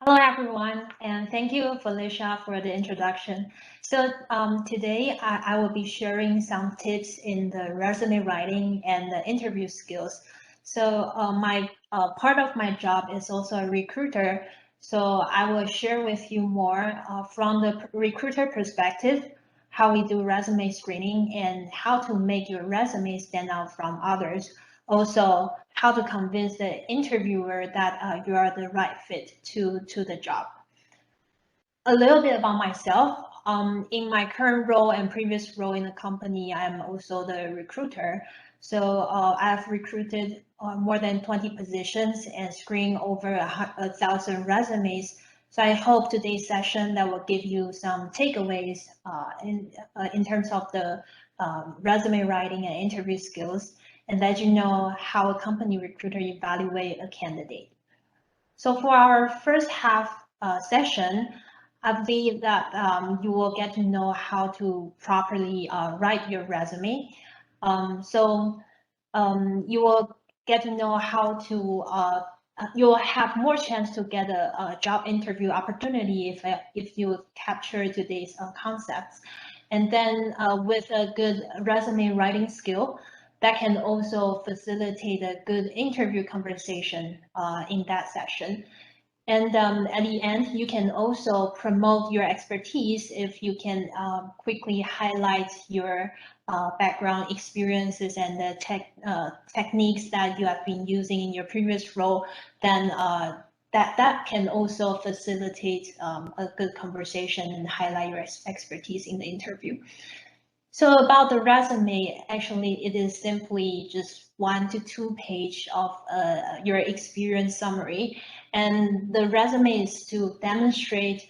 Hello, everyone, and thank you, Felicia, for the introduction. So today I will be sharing some tips in the resume writing and the interview skills. So my part of my job is also a recruiter. So I will share with you more from the recruiter perspective, how we do resume screening and how to make your resume stand out from others. Also, how to convince the interviewer that you are the right fit to the job. A little bit about myself. In my current role and previous role in the company, I'm also the recruiter. So I've recruited more than 20 positions and screened over 1,000 resumes. So I hope today's session that will give you some takeaways in terms of the resume writing and interview skills, and let you know how a company recruiter evaluate a candidate. So for our first half session, I believe that you will get to know how to properly write your resume. You will get to know how to, you will have more chance to get a job interview opportunity if you capture today's concepts. And then with a good resume writing skill, that can also facilitate a good interview conversation in that session. And at the end, you can also promote your expertise if you can quickly highlight your background experiences and the techniques that you have been using in your previous role. Then that can also facilitate a good conversation and highlight your expertise in the interview. So about the resume, actually, it is simply just 1 to 2 page of your experience summary. And the resume is to demonstrate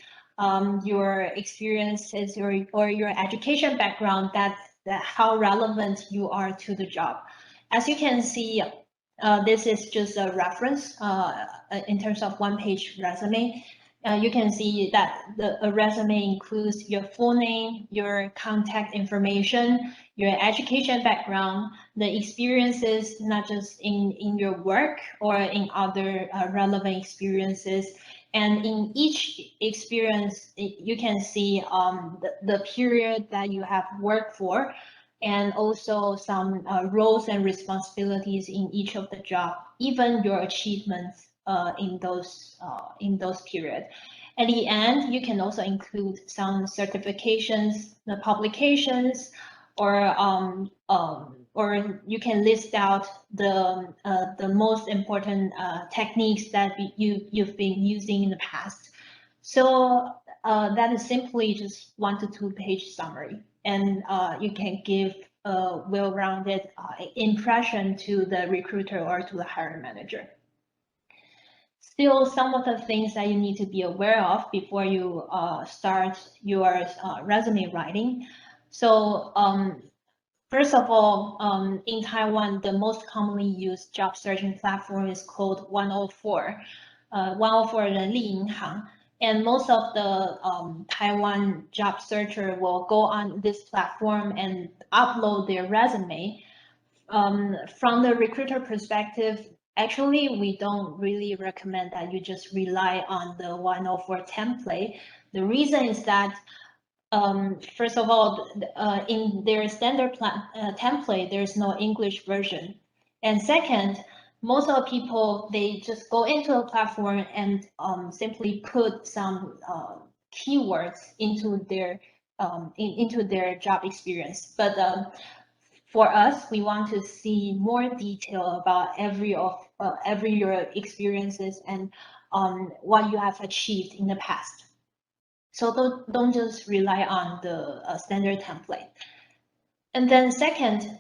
your experiences or your education background, that how relevant you are to the job. As you can see, this is just a reference in terms of 1-page resume. You can see that a resume includes your full name, your contact information, your education background, the experiences, not just in your work or in other relevant experiences. And in each experience, you can see the period that you have worked for, and also some roles and responsibilities in each of the job, even your achievements in those periods. At the end, you can also include some certifications, the publications, or you can list out the most important techniques that you've been using in the past. So that is simply just 1 to 2 page summary, and you can give a well-rounded impression to the recruiter or to the hiring manager. Still, some of the things that you need to be aware of before you start your resume writing. So first of all, in Taiwan, the most commonly used job searching platform is called 104, 104 人力银行. And most of the Taiwan job searcher will go on this platform and upload their resume. From the recruiter perspective, actually, we don't really recommend that you just rely on the 104 template. The reason is that, first of all, in their standard template, there's no English version. And second, most of the people, they just go into a platform and simply put some keywords into their job experience. But for us, we want to see more detail about every your experiences and what you have achieved in the past. So don't just rely on the standard template. And then second,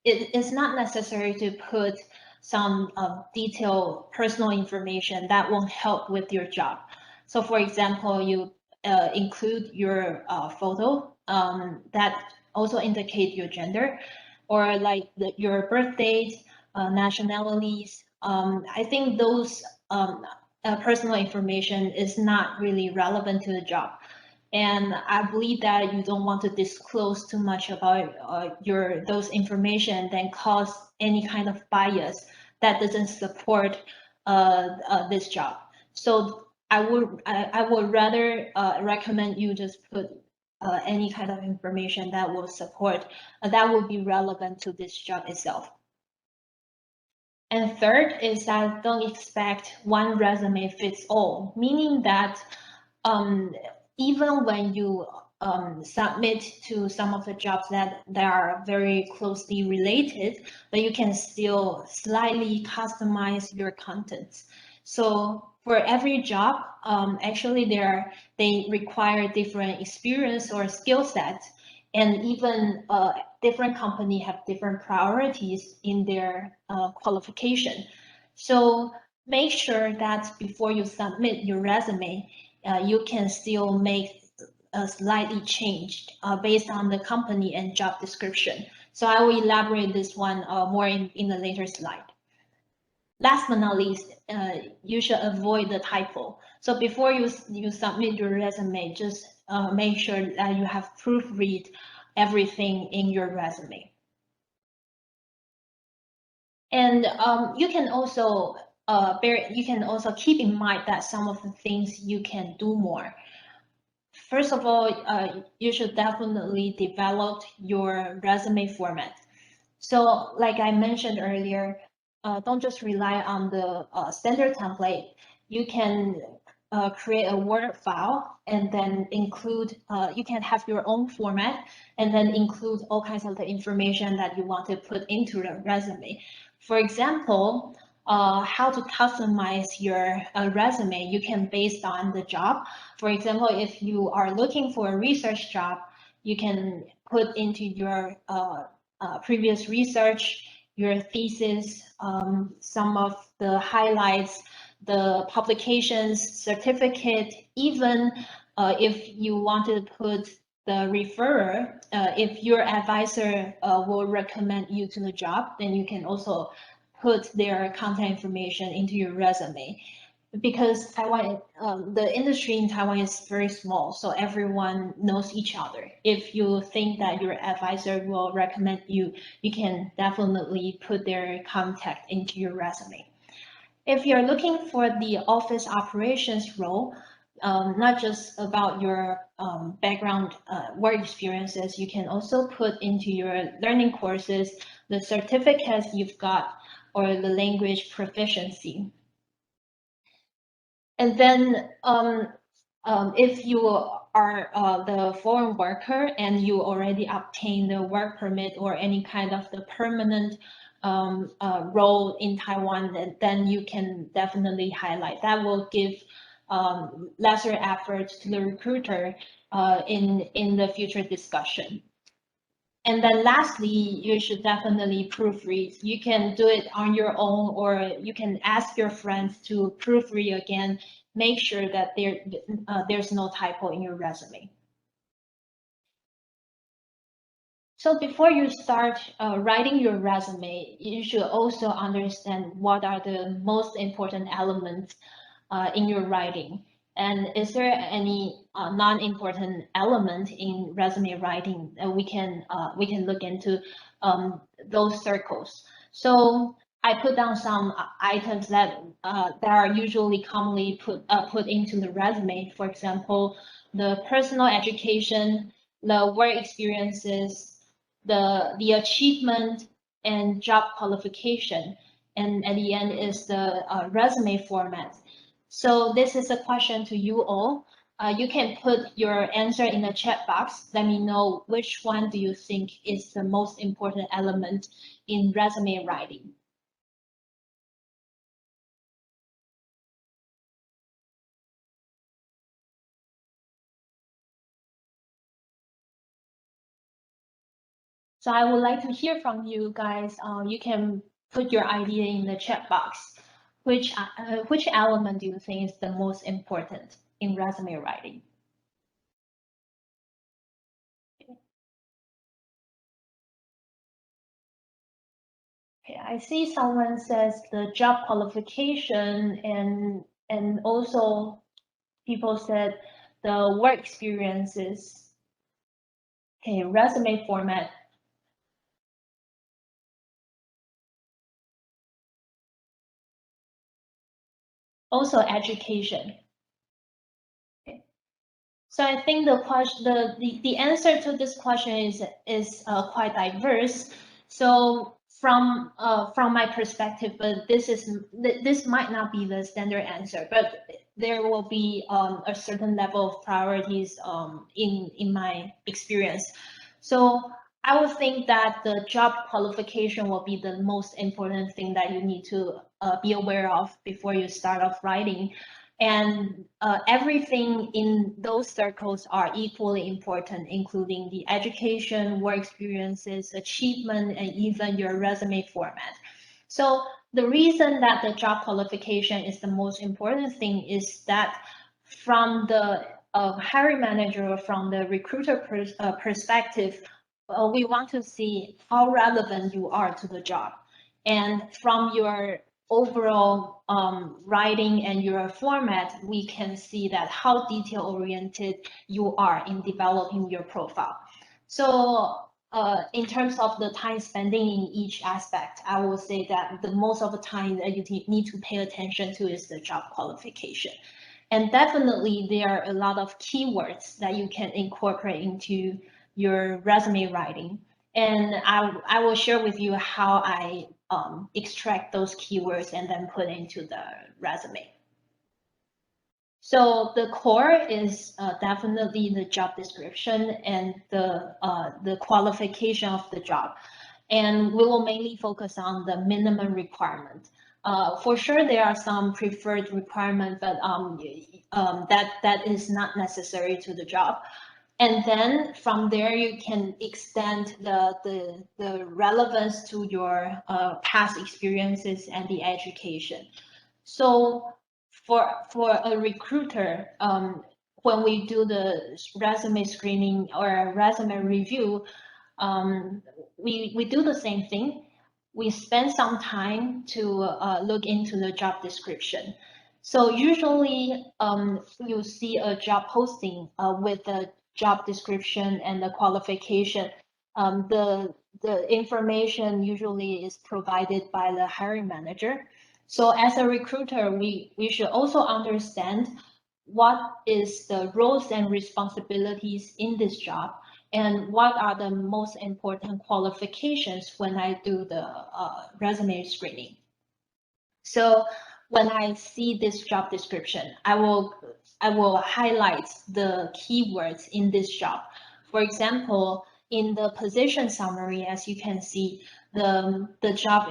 it's not necessary to put some detailed personal information that won't help with your job. So for example, you include your photo that also indicate your gender, or like your birth date, nationalities. I think those personal information is not really relevant to the job. And I believe that you don't want to disclose too much about those information, then cause any kind of bias that doesn't support this job. So I would rather recommend you just put any kind of information that will support, that will be relevant to this job itself. And third is that don't expect one resume fits all, meaning that even when you submit to some of the jobs that are very closely related, but you can still slightly customize your contents. So for every job, actually they require different experience or skill sets, and even different company have different priorities in their qualification. So make sure that before you submit your resume, you can still make a slightly changed based on the company and job description. So I will elaborate this one more in the later slide. Last but not least, you should avoid the typo. So before you submit your resume, just make sure that you have proofread everything in your resume. And you can also keep in mind that some of the things you can do more. First of all, you should definitely develop your resume format. So like I mentioned earlier, don't just rely on the standard template. You can create a Word file and then include, you can have your own format and then include all kinds of the information that you want to put into the resume. For example, how to customize your resume, you can based on the job. For example, if you are looking for a research job, you can put into your previous research, your thesis, some of the highlights, the publications, certificate, even if you want to put the referrer, if your advisor will recommend you to the job, then you can also put their contact information into your resume. Because Taiwan, the industry in Taiwan is very small, so everyone knows each other. If you think that your advisor will recommend you, you can definitely put their contact into your resume. If you're looking for the office operations role, not just about your background work experiences, you can also put into your learning courses the certificates you've got or the language proficiency. And then if you are the foreign worker and you already obtained the work permit or any kind of the permanent role in Taiwan, then you can definitely highlight. That will give lesser effort to the recruiter in the future discussion. And then lastly, you should definitely proofread. You can do it on your own, or you can ask your friends to proofread again. Make sure that there's no typo in your resume. So before you start writing your resume, you should also understand what are the most important elements in your writing. And is there any non-important element in resume writing that we can look into those circles? So I put down some items that are usually commonly put into the resume. For example, the personal education, the work experiences, the achievement, and job qualification. And at the end is the resume format. So this is a question to you all. You can put your answer in the chat box. Let me know which one do you think is the most important element in resume writing. So I would like to hear from you guys. You can put your idea in the chat box. Which element do you think is the most important in resume writing? Okay, I see someone says the job qualification, and also people said the work experiences. Okay, resume format. also education. Okay. So I think the answer to this question is quite diverse. So from my perspective, but this might not be the standard answer, but there will be a certain level of priorities in my experience. So I would think that the job qualification will be the most important thing that you need to be aware of before you start off writing. And everything in those circles are equally important, including the education, work experiences, achievement, and even your resume format. So the reason that the job qualification is the most important thing is that from the hiring manager or from the recruiter perspective, we want to see how relevant you are to the job. And from your overall writing and your format, we can see that how detail-oriented you are in developing your profile. So in terms of the time spending in each aspect, I will say that the most of the time that you need to pay attention to is the job qualification. And definitely there are a lot of keywords that you can incorporate into your resume writing. And I will share with you how I extract those keywords and then put into the resume. So the core is definitely the job description and the qualification of the job. And we will mainly focus on the minimum requirement. For sure, there are some preferred requirements, but that is not necessary to the job. And then from there, you can extend the relevance to your past experiences and the education. So for a recruiter, when we do the resume screening or resume review, we do the same thing. We spend some time to look into the job description. So usually you see a job posting with the job description and the qualification. The information usually is provided by the hiring manager. So as a recruiter, we should also understand what is the roles and responsibilities in this job and what are the most important qualifications when I do the resume screening. So when I see this job description, I will highlight the keywords in this job. For example, in the position summary, as you can see, the job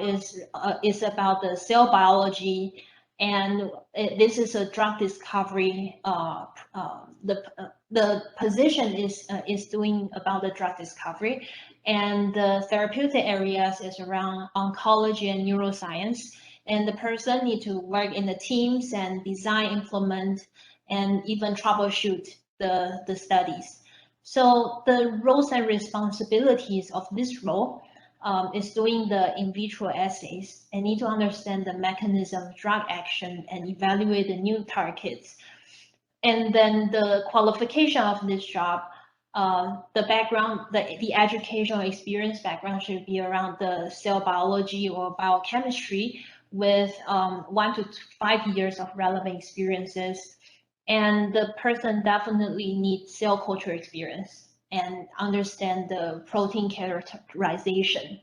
is about the cell biology, and this is a drug discovery. The position is doing about the drug discovery, and the therapeutic areas is around oncology and neuroscience. And the person need to work in the teams and design, implement, and even troubleshoot the studies. So the roles and responsibilities of this role is doing the in vitro assays and need to understand the mechanism of drug action and evaluate the new targets. And then the qualification of this job, the background, the educational experience background should be around the cell biology or biochemistry with 1 to 5 years of relevant experiences. And the person definitely needs cell culture experience and understand the protein characterization.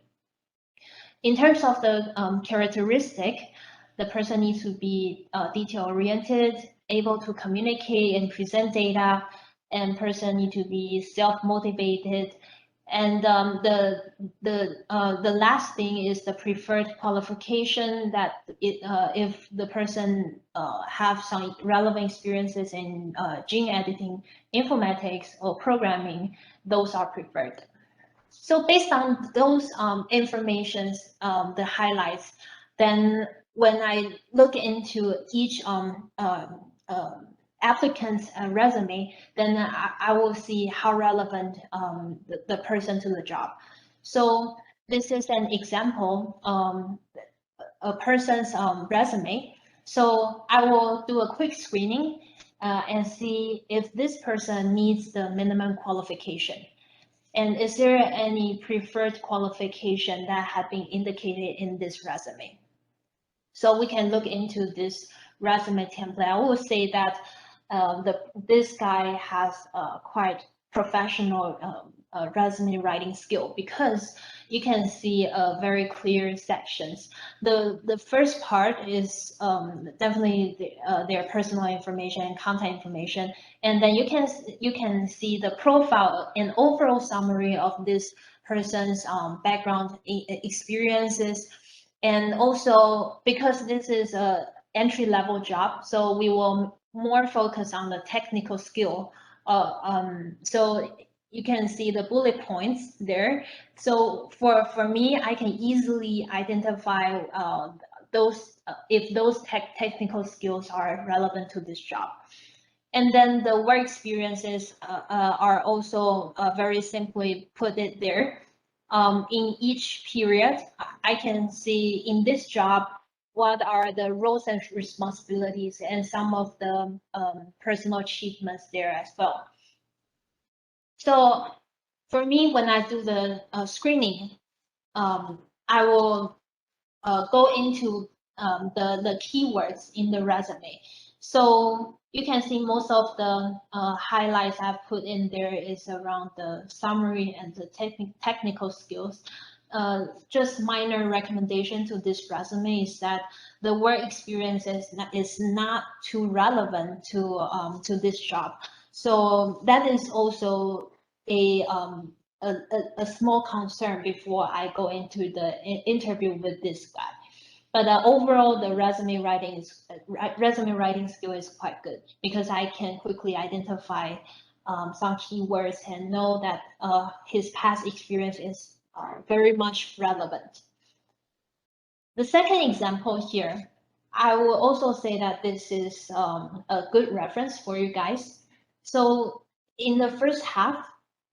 In terms of the characteristic, the person needs to be detail-oriented, able to communicate and present data, and person need to be self-motivated. And the last thing is the preferred qualification that if the person have some relevant experiences in gene editing, informatics, or programming, those are preferred. So based on those informations, the highlights, then when I look into each applicant's resume, then I will see how relevant the person to the job. So this is an example, a person's resume. So I will do a quick screening and see if this person meets the minimum qualification. And is there any preferred qualification that have been indicated in this resume? So we can look into this resume template, I will say that this guy has quite professional resume writing skill, because you can see very clear sections. The first part is definitely their personal information and contact information, and then you can see the profile and overall summary of this person's background experiences. And also, because this is a entry-level job, so we will more focus on the technical skill. So you can see the bullet points there. So for me, I can easily identify those if those technical skills are relevant to this job. And then the work experiences are also very simply put it there. In each period, I can see in this job what are the roles and responsibilities and some of the personal achievements there as well. So for me, when I do the screening, I will go into the keywords in the resume. So you can see most of the highlights I've put in there is around the summary and the technical skills. Just minor recommendation to this resume is that the work experience is not too relevant to this job. So that is also a small concern before I go into the interview with this guy. But overall, the resume writing skill is quite good, because I can quickly identify some keywords and know that his past experience is very much relevant. The second example here, I will also say that this is a good reference for you guys. So in the first half,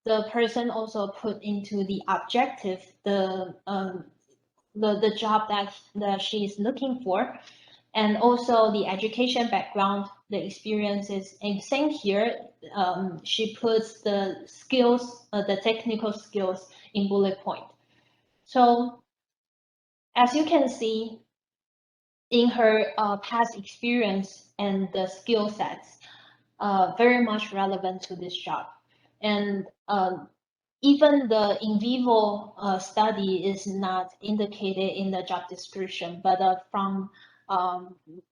the person also put into the objective the job that she is looking for, and also the education background, the experiences. And same here, she puts the skills, the technical skills in bullet point. So as you can see, in her past experience and the skill sets, very much relevant to this job. And even the in vivo study is not indicated in the job description, but from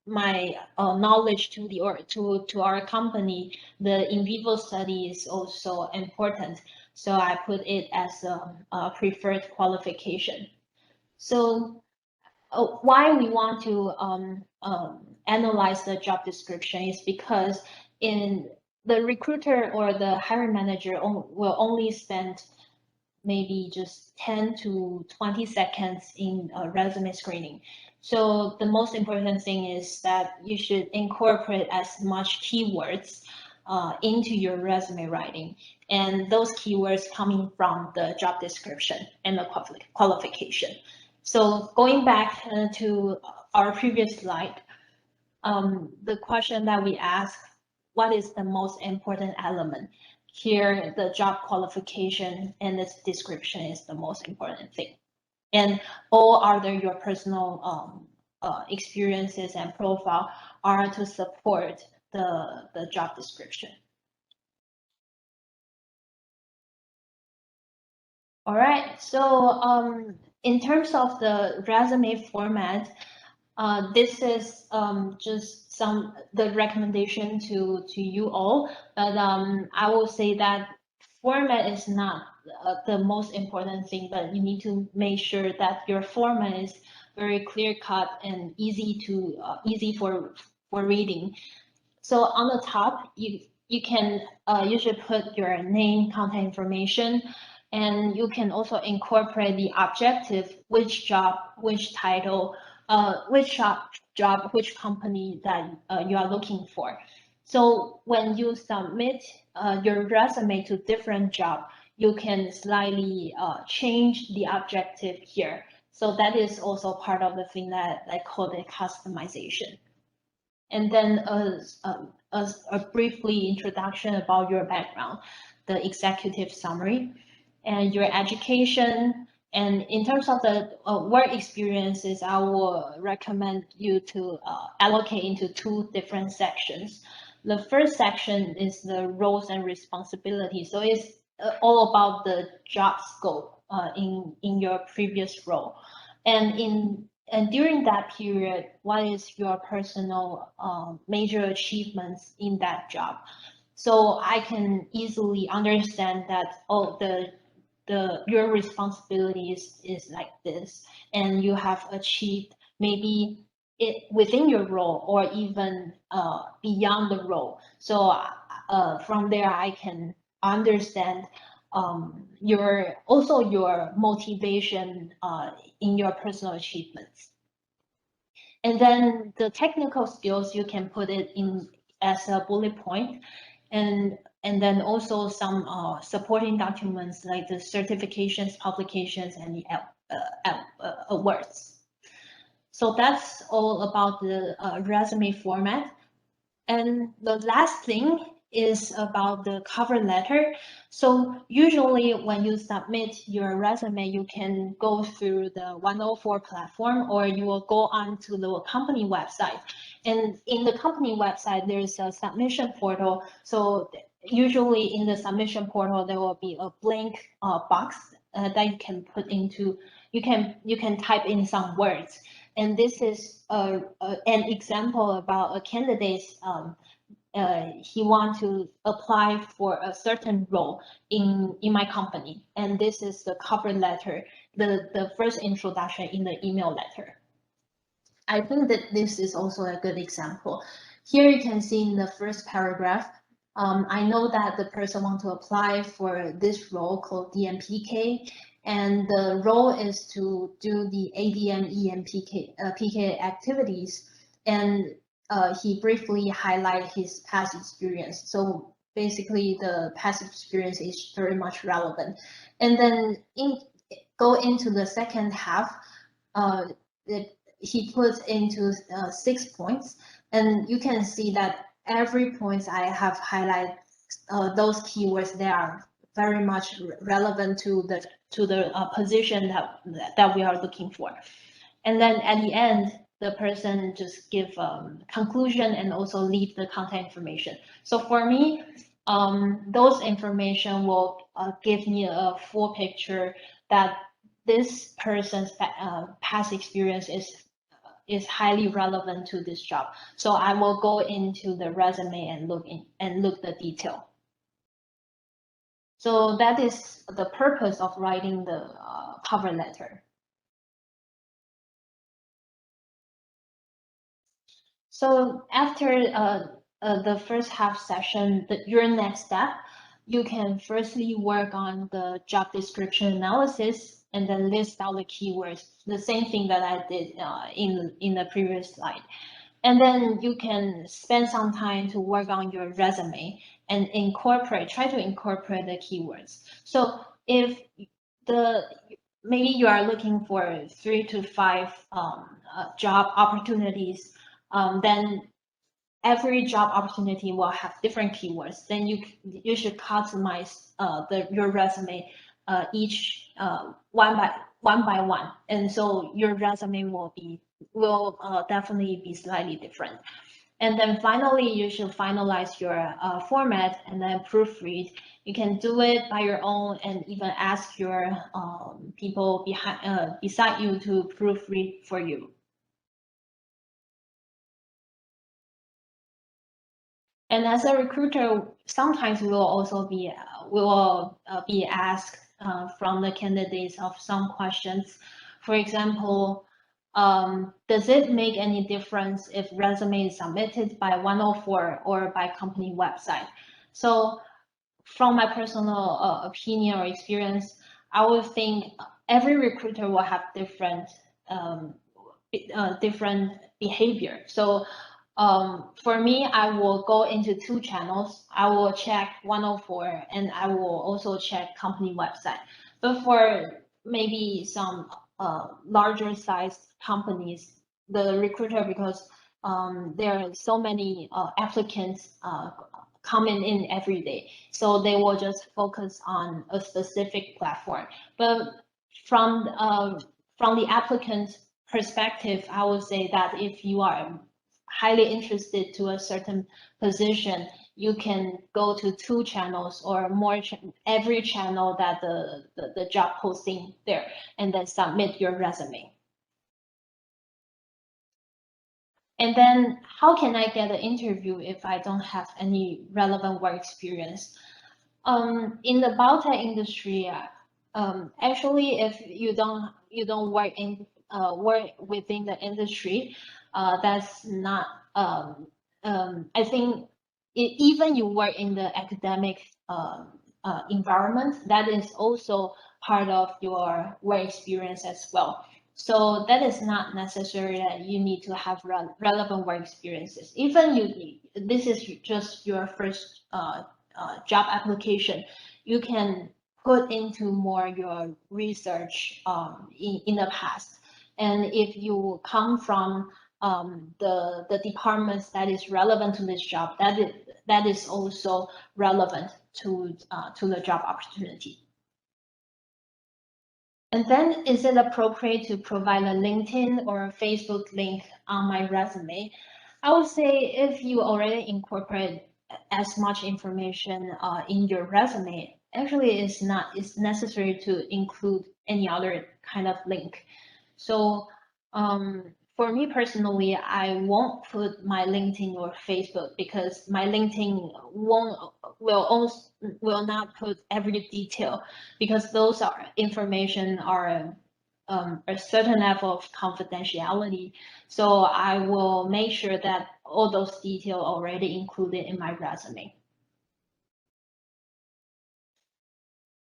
my knowledge to our company, the in vivo study is also important. So I put it as a preferred qualification. So why we want to analyze the job description is because in the recruiter or the hiring manager will only spend maybe just 10 to 20 seconds in resume screening. So the most important thing is that you should incorporate as much keywords into your resume writing, and those keywords coming from the job description and the qualification. So going back to our previous slide, the question that we asked, what is the most important element? Here, the job qualification and its description is the most important thing. And all other your personal experiences and profile are to support the job description. All right, so in terms of the resume format, this is just the recommendation to you all, but I will say that format is not the most important thing, but you need to make sure that your format is very clear cut and easy for reading. So on the top, you should put your name, contact information, and you can also incorporate the objective, which job, which title, which job, which company that you are looking for. So when you submit your resume to different job, you can slightly change the objective here. So that is also part of the thing that I call the customization. And then a briefly introduction about your background, the executive summary, and your education And in terms of the work experiences, I will recommend you to allocate into 2 different sections. The first section is the roles and responsibilities. So it's all about the job scope in your previous role. And during that period, what is your personal major achievements in that job? So I can easily understand that, oh, your responsibilities is like this, and you have achieved maybe it within your role or even beyond the role. So from there, I can understand your motivation in your personal achievements. And then the technical skills, you can put it in as a bullet point, and then also some supporting documents like the certifications, publications, and the awards. So that's all about the resume format. And the last thing is about the cover letter. So usually when you submit your resume, you can go through the 104 platform, or you will go on to the company website. And in the company website, there's a submission portal. So usually in the submission portal, there will be a blank box that you can put into, you can type in some words. And this is an example about a candidate. He wants to apply for a certain role in my company. And this is the cover letter, the first introduction in the email letter. I think that this is also a good example. Here you can see in the first paragraph, I know that the person wants to apply for this role called DMPK, and the role is to do the ADM, EMPK, PK activities, and he briefly highlighted his past experience. So basically, the past experience is very much relevant. And then go into the second half, he puts into 6 points, and you can see that every point I have highlighted those keywords, they are very much relevant to the position that we are looking for. And then at the end, the person just give conclusion and also leave the contact information. So for me, those information will give me a full picture that this person's past experience is highly relevant to this job. So I will go into the resume and look the detail. So that is the purpose of writing the cover letter. So after the first half session, your next step, you can firstly work on the job description analysis and then list out the keywords, the same thing that I did in the previous slide. And then you can spend some time to work on your resume and try to incorporate the keywords. So if maybe you are looking for 3 to 5 job opportunities, then every job opportunity will have different keywords. Then you should customize your resume each one by one, and so your resume will definitely be slightly different. And then finally, you should finalize your format and then proofread. You can do it by your own and even ask your people beside you to proofread for you. And as a recruiter, sometimes we will also be asked from the candidates of some questions. For example, does it make any difference if resume is submitted by 104 or by company website? So from my personal opinion or experience, I would think every recruiter will have different behavior. So for me, I will go into 2 channels. I will check 104 and I will also check company website. But for maybe some larger sized companies, the recruiter, because there are so many applicants coming in every day, so they will just focus on a specific platform. But from the applicant's perspective, I would say that if you are highly interested to a certain position, you can go to 2 channels or more, every channel that the job posting there, and then submit your resume. And then how can I get an interview if I don't have any relevant work experience? In the biotech industry, actually, if you don't work within the industry, that's not. I think even you work in the academic environment, that is also part of your work experience as well. So that is not necessary that you need to have relevant work experiences. Even this is just your first job application, you can put into more your research in the past. And if you come from the departments that is relevant to this job, that is also relevant to the job opportunity. And then, is it appropriate to provide a LinkedIn or a Facebook link on my resume? I would say if you already incorporate as much information in your resume, actually it's necessary to include any other kind of link. So for me personally, I won't put my LinkedIn or Facebook because my LinkedIn will not put every detail, because those information are a certain level of confidentiality. So I will make sure that all those details already included in my resume.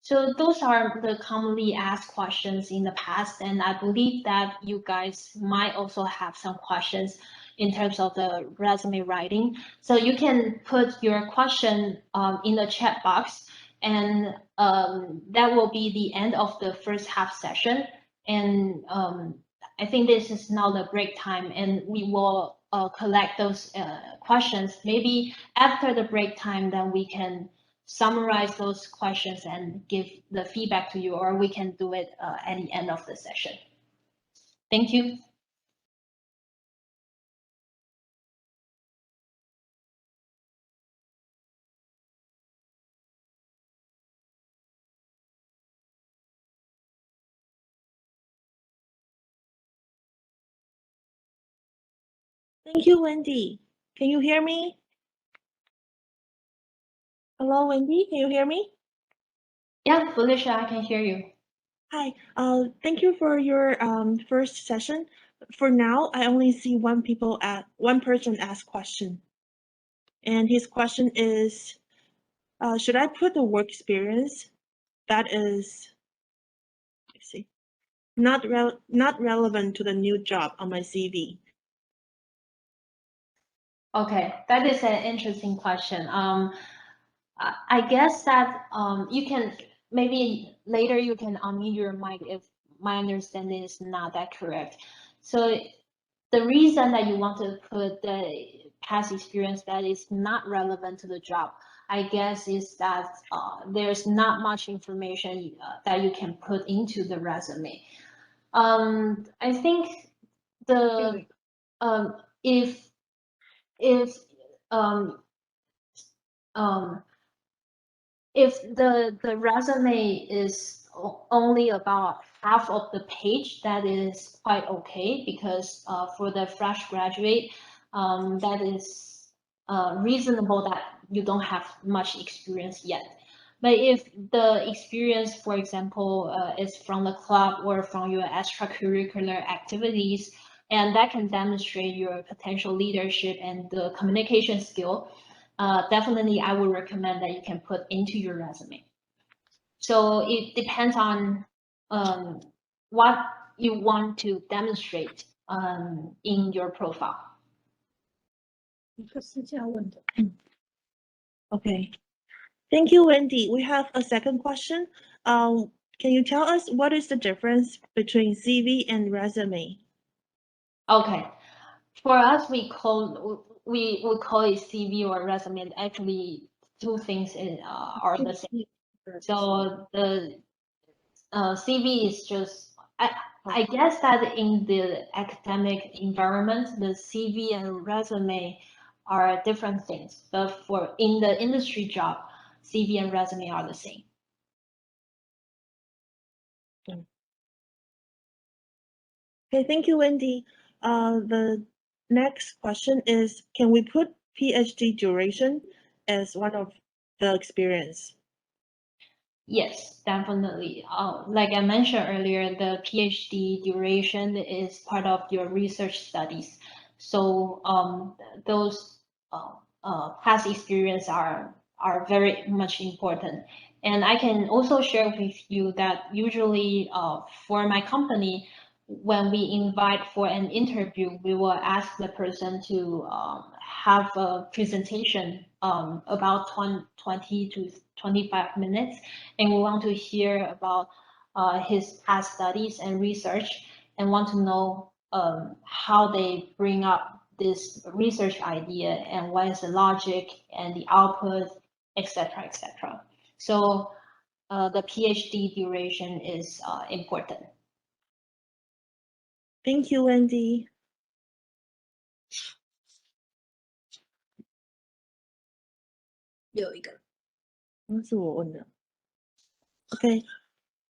So those are the commonly asked questions in the past, and I believe that you guys might also have some questions in terms of the resume writing. So you can put your question in the chat box, and that will be the end of the first half session. And I think this is now the break time, and we will collect those questions. Maybe after the break time, then we can summarize those questions and give the feedback to you, or we can do it at the end of the session. Thank you. Thank you, Wendy. Can you hear me? Hello, Wendy, can you hear me? Yeah, Felicia, I can hear you. Hi, thank you for your first session. For now, I only see one person ask question. And his question is, should I put the work experience that is, let's see, not relevant to the new job on my CV? Okay, that is an interesting question. I guess that you can, maybe later you can unmute your mic if my understanding is not that correct. So the reason that you want to put the past experience that is not relevant to the job, I guess, is that there's not much information that you can put into the resume. I think the if the resume is only about half of the page, that is quite okay, because for the fresh graduate, that is reasonable that you don't have much experience yet. But if the experience, for example, is from the club or from your extracurricular activities, and that can demonstrate your potential leadership and the communication skill, definitely I would recommend that you can put into your resume. So it depends on what you want to demonstrate in your profile. Okay. Thank you, Wendy. We have a second question. Can you tell us what is the difference between CV and resume? Okay, for us, we call it CV or resume. Actually, two things are the same. So CV is just, I guess that in the academic environment, the CV and resume are different things, but in the industry job, CV and resume are the same. Okay, thank you, Wendy. The next question is, can we put PhD duration as one of the experience? Yes, definitely. Like I mentioned earlier, the PhD duration is part of your research studies. So those past experience are very much important. And I can also share with you that usually for my company, when we invite for an interview, we will ask the person to have a presentation about 20 to 25 minutes, and we want to hear about his past studies and research, and want to know how they bring up this research idea and what is the logic and the output, etc., etc. So the PhD duration is important. Thank you, Wendy. Okay,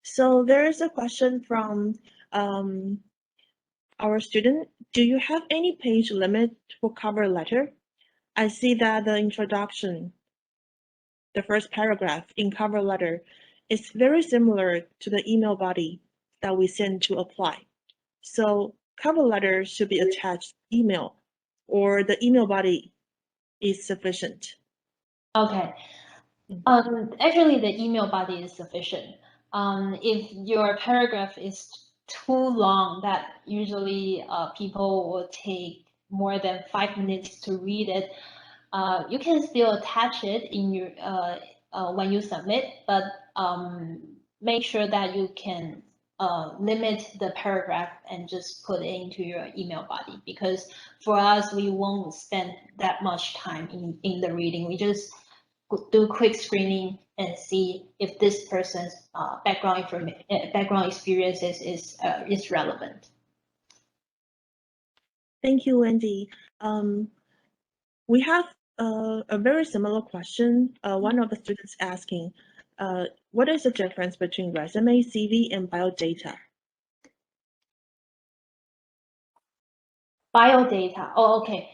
so there is a question from our student. Do you have any page limit for cover letter? I see that the introduction, the first paragraph in cover letter, is very similar to the email body that we send to apply. So cover letter should be attached email, or the email body is sufficient. Okay. Actually, the email body is sufficient. If your paragraph is too long, that usually people will take more than 5 minutes to read it. You can still attach it in your when you submit, but make sure that you can limit the paragraph and just put it into your email body, because for us, we won't spend that much time in the reading. We just do quick screening and see if this person's background experiences is relevant. Thank you, Wendy. We have a very similar question. One of the students asking, what is the difference between resume, CV, and biodata? Biodata. Oh, okay.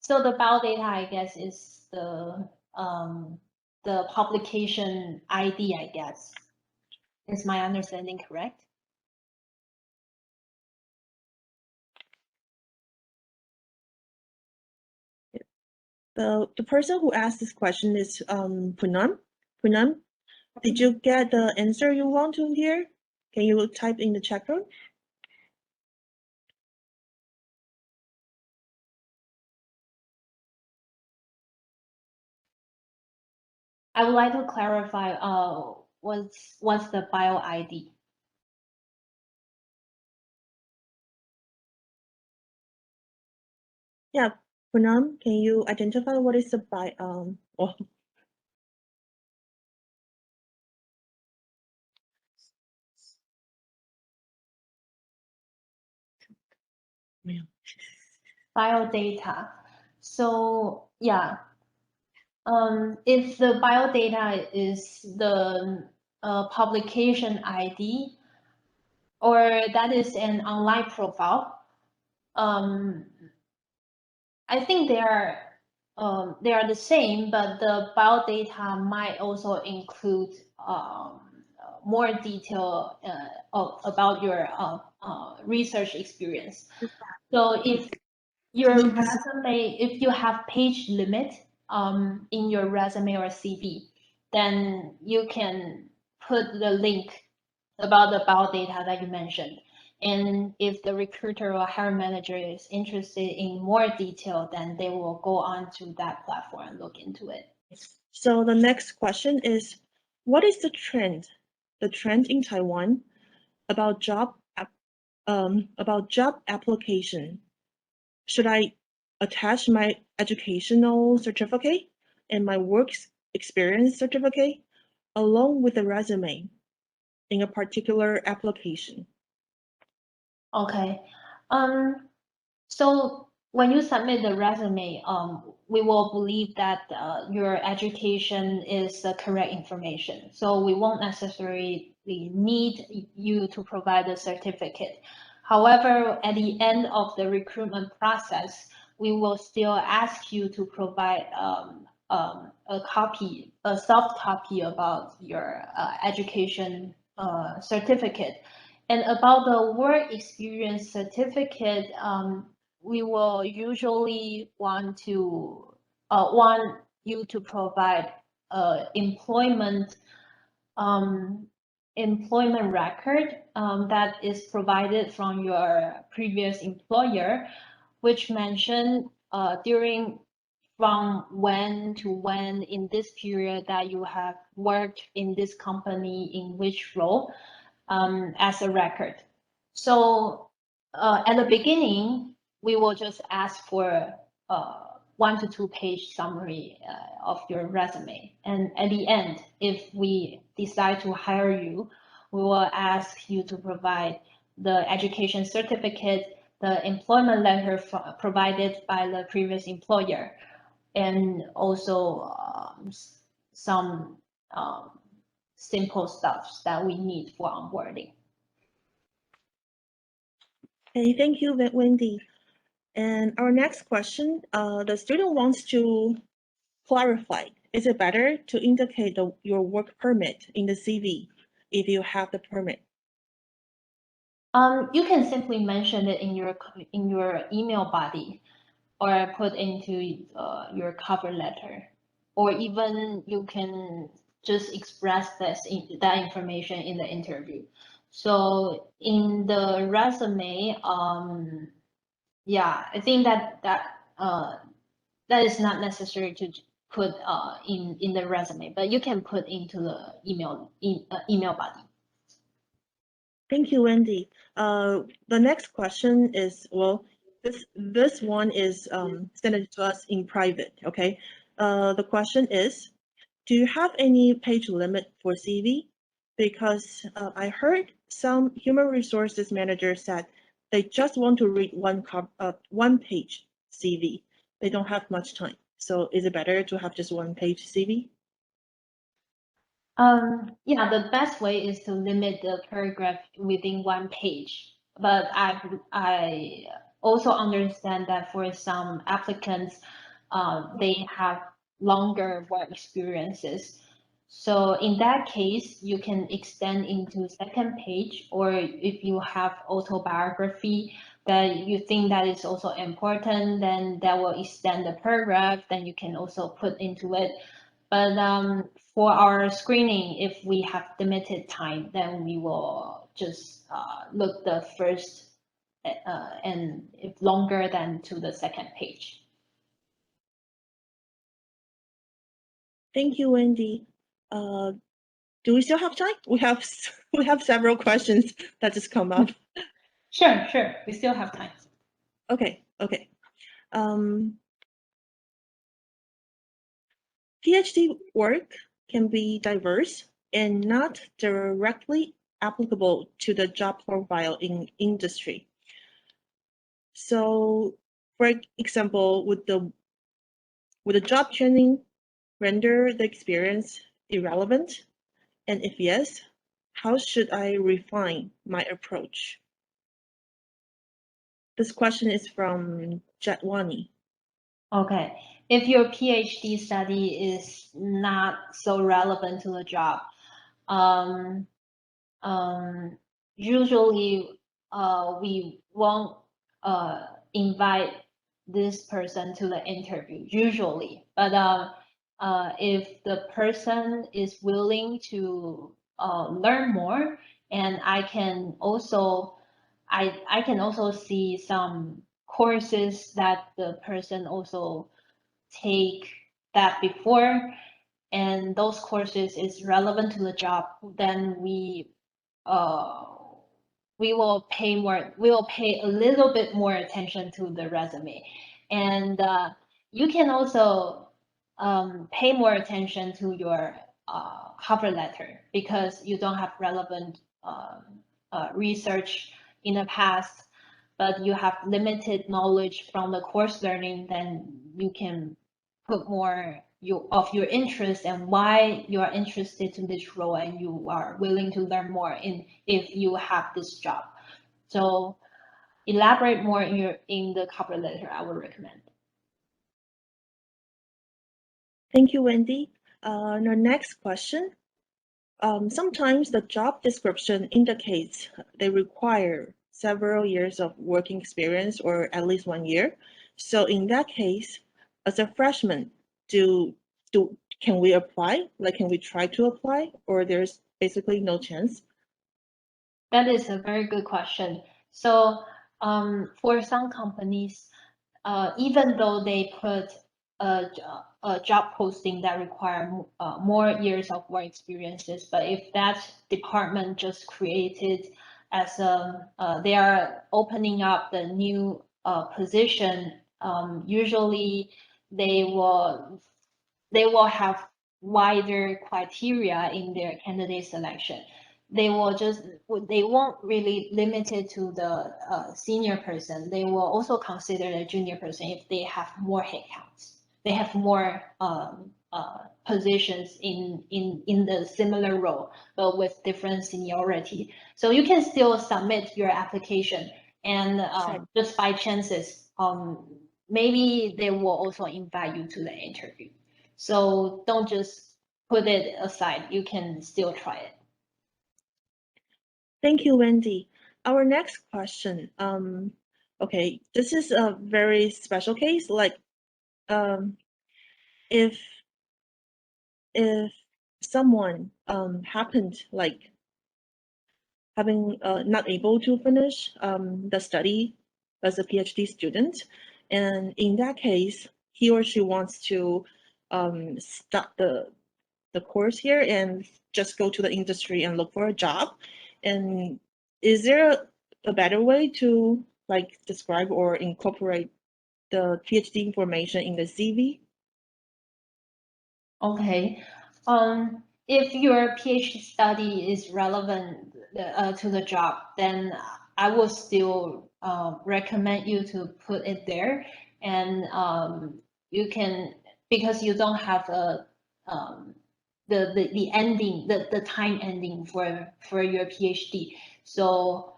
So the biodata, I guess, is the publication ID, I guess. Is my understanding correct? The person who asked this question is Punam. Punam, did you get the answer you want to hear? Can you type in the chat room? I would like to clarify what's the bio ID? Yeah, Punam, can you identify what is the bio? Oh. Biodata. So yeah, if the biodata is the publication ID, or that is an online profile, I think they are the same, but the biodata might also include more detail about your research experience. So if your resume, if you have page limit in your resume or CV, then you can put the link about the biodata that you mentioned. And if the recruiter or hiring manager is interested in more detail, then they will go on to that platform and look into it. So the next question is, what is the trend in Taiwan about job application? Should I attach my educational certificate and my work experience certificate along with the resume? in a particular application. Okay. So when you submit the resume, we will believe that your education is the correct information. So we won't necessarily need you to provide a certificate. However, at the end of the recruitment process, we will still ask you to provide a soft copy about your education certificate. And about the work experience certificate, we will usually want you to provide employment record that is provided from your previous employer, which mention from when to when in this period that you have worked in this company in which role, as a record. So at the beginning, we will just ask for 1 to 2 page summary of your resume. And at the end, if we decide to hire you, we will ask you to provide the education certificate, the employment letter provided by the previous employer, and also some simple stuff that we need for onboarding. Okay, thank you, Wendy. And our next question, the student wants to clarify, is it better to indicate your work permit in the CV if you have the permit? You can simply mention it in your email body, or put into your cover letter, or even you can just express that information in the interview. So in the resume, yeah, I think that is not necessary to put in the resume, but you can put into the email body. Thank you, Wendy. The next question is, well, this one is sent to us in private, okay? The question is, do you have any page limit for CV? Because I heard some human resources managers said they just want to read one page CV. They don't have much time. So is it better to have just one page CV? Yeah, the best way is to limit the paragraph within 1 page. But I also understand that for some applicants, they have longer work experiences. So in that case, you can extend into 2nd page, or if you have autobiography that you think that is also important, then that will extend the paragraph, then you can also put into it. But for our screening, if we have limited time, then we will just look the first and if longer than to the 2nd page. Thank you, Wendy. Do we still have time? We have several questions that just come up. Sure, we still have time. Okay. PhD work can be diverse and not directly applicable to the job profile in industry. So, for example, would the job training render the experience irrelevant? And if yes, how should I refine my approach? This question is from Jatwani. Okay, if your PhD study is not so relevant to the job, usually we won't invite this person to the interview, usually. But if the person is willing to learn more, and I can also see some courses that the person also take that before, and those courses is relevant to the job, then we will pay a little bit more attention to the resume. And you can also pay more attention to your cover letter because you don't have relevant research in the past, but you have limited knowledge from the course learning, then you can put more of your interest and why you are interested in this role and you are willing to learn more if you have this job. So elaborate more in the cover letter, I would recommend. Thank you, Wendy. Our next question. Sometimes the job description indicates they require several years of working experience or at least 1 year. So in that case, as a freshman, can we apply? Like, can we try to apply, or there's basically no chance? That is a very good question. So for some companies, even though they put a job posting that require more years of work experiences, but if that department just created as they are opening up the new position, usually they will have wider criteria in their candidate selection. They won't really limit it to the senior person. They will also consider the junior person if they have more headcounts. They have more positions in the similar role, but with different seniority. So you can still submit your application, and just by chances, maybe they will also invite you to the interview. So don't just put it aside. You can still try it. Thank you, Wendy. Our next question. Okay, this is a very special case. Like, if someone happened like having not able to finish the study as a PhD student, and in that case, he or she wants to stop the course here and just go to the industry and look for a job. And is there a better way to like describe or incorporate the PhD information in the CV? Okay. If your PhD study is relevant to the job, then I would still recommend you to put it there. And you can, because you don't have the ending, the time ending for your PhD. So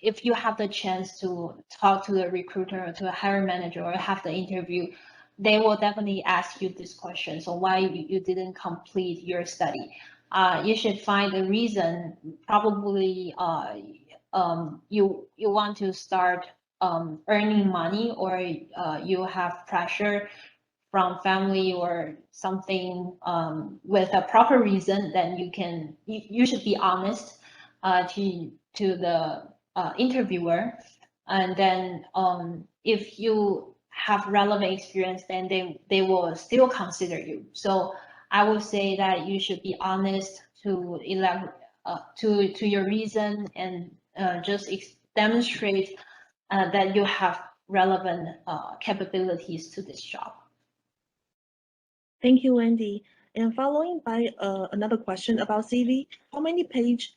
if you have the chance to talk to the recruiter or to a hiring manager or have the interview, they will definitely ask you this question. So why you didn't complete your study? You should find a reason. Probably you want to start earning money, or you have pressure from family or something with a proper reason. Then you should be honest to the interviewer, and then if you have relevant experience, then they will still consider you. So I would say that you should be honest to elaborate to your reason, and just demonstrate that you have relevant capabilities to this job. Thank you, Wendy. And following by another question about CV, how many page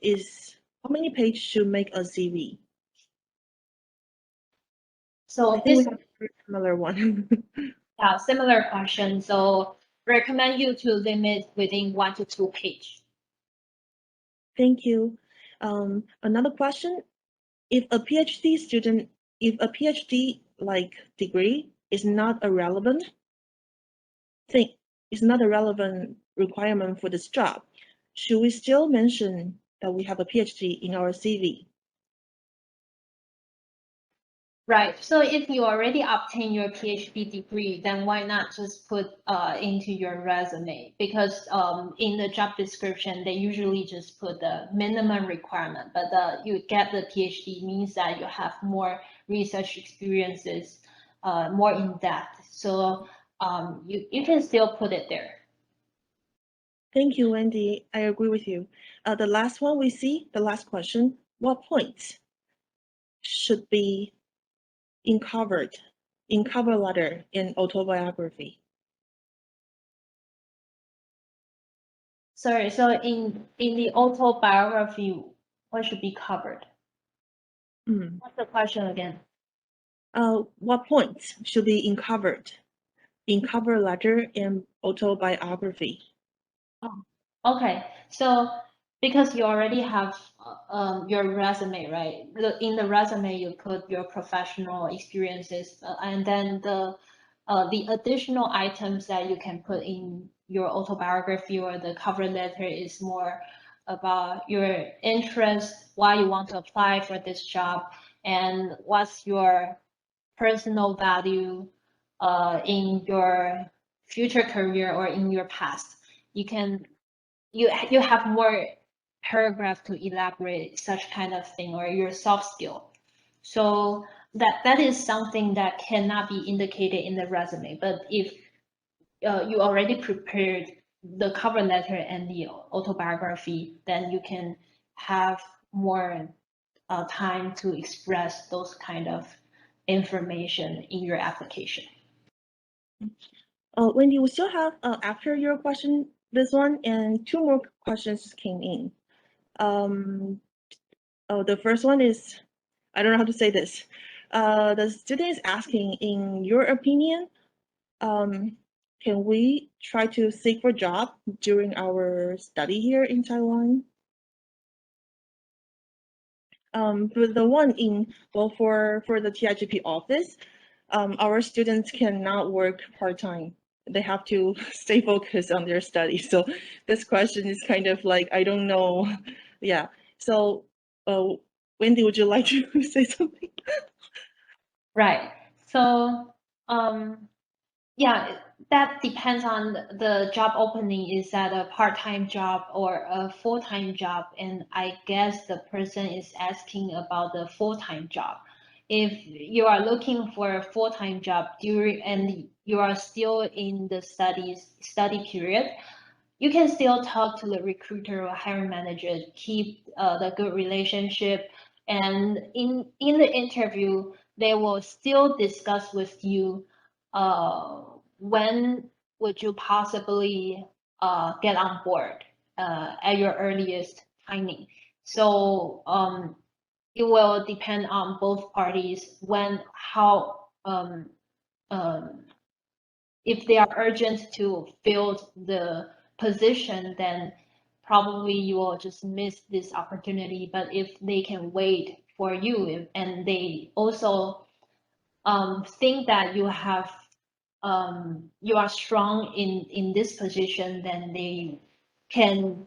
should make a CV? So this is a similar one. Yeah, similar question. So recommend you to limit within 1 to 2 pages. Thank you. Another question: if a PhD like degree is not a relevant thing, is not a relevant requirement for this job, should we still mention that we have a PhD in our CV? Right. So if you already obtained your PhD degree, then why not just put into your resume? Because in the job description, they usually just put the minimum requirement, but you get the PhD means that you have more research experiences, more in depth. So you can still put it there. Thank you, Wendy. I agree with you. The last one we see, the last question: what points should be in cover letter in autobiography? Sorry, so in the autobiography, what should be covered? What's the question again? What points should be covered in cover letter and autobiography? Oh, okay. So because you already have your resume, right? In the resume, you put your professional experiences, and then the additional items that you can put in your autobiography or the cover letter is more about your interest, why you want to apply for this job, and what's your personal value in your future career or in your past. You have more paragraph to elaborate such kind of thing or your soft skill. So that is something that cannot be indicated in the resume. But if you already prepared the cover letter and the autobiography, then you can have more time to express those kind of information in your application. Wendy, we still have, after your question, this one, and two more questions came in. The first one is, I don't know how to say this. The student is asking, in your opinion, can we try to seek for a job during our study here in Taiwan? For the one in, well, for the TIGP office, our students cannot work part-time. They have to stay focused on their studies. So this question is kind of like, I don't know. Yeah. So Wendy, would you like to say something? Right. So yeah, that depends on the job opening. Is that a part-time job or a full-time job? And I guess the person is asking about the full-time job. If you are looking for a full-time job and you are still in the study period, you can still talk to the recruiter or hiring manager, keep the good relationship. And in the interview, they will still discuss with you when would you possibly get on board at your earliest timing. So it will depend on both parties if they are urgent to fill the position, then probably you will just miss this opportunity. But if they can wait for you and they also think that you are strong in this position, then they can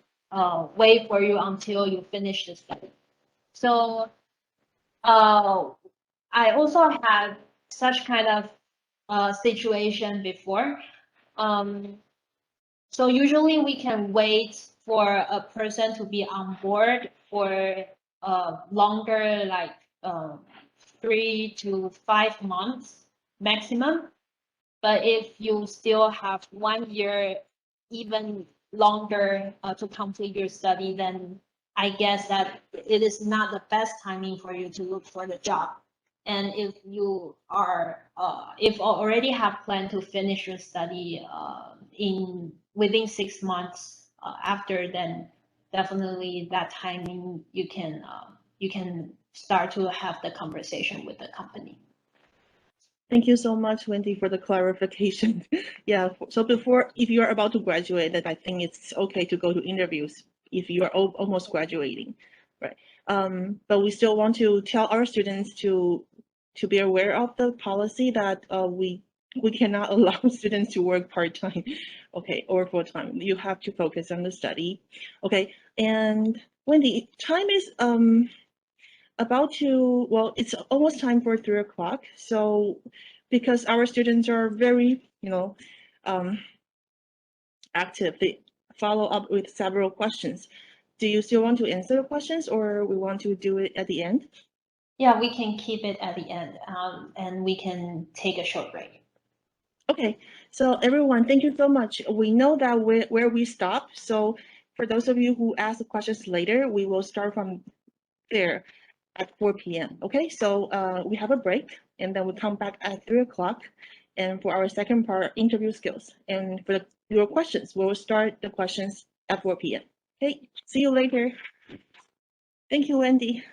wait for you until you finish the study. So I also had such kind of situation before. So usually we can wait for a person to be on board for longer, like 3 to 5 months maximum. But if you still have 1 year, even longer to complete your study, then I guess that it is not the best timing for you to look for the job. And if you are, if already have planned to finish your study within 6 months after, then definitely that timing you can start to have the conversation with the company. Thank you so much, Wendy, for the clarification. Yeah, so if you're about to graduate, then I think it's okay to go to interviews if you are almost graduating, right? But we still want to tell our students to be aware of the policy that we cannot allow students to work part-time, okay, or full-time. You have to focus on the study, okay? And Wendy, time is well, it's almost time for 3 o'clock. So because our students are very, active, they follow up with several questions. Do you still want to answer the questions or we want to do it at the end? Yeah, we can keep it at the end and we can take a short break. Okay, so everyone, thank you so much. We know that where we stop. So for those of you who ask the questions later, we will start from there at 4 p.m. Okay, so we have a break and then we come back at 3 o'clock. And for our second part, interview skills. And for your questions, we will start the questions at 4 p.m. Okay, see you later. Thank you, Wendy.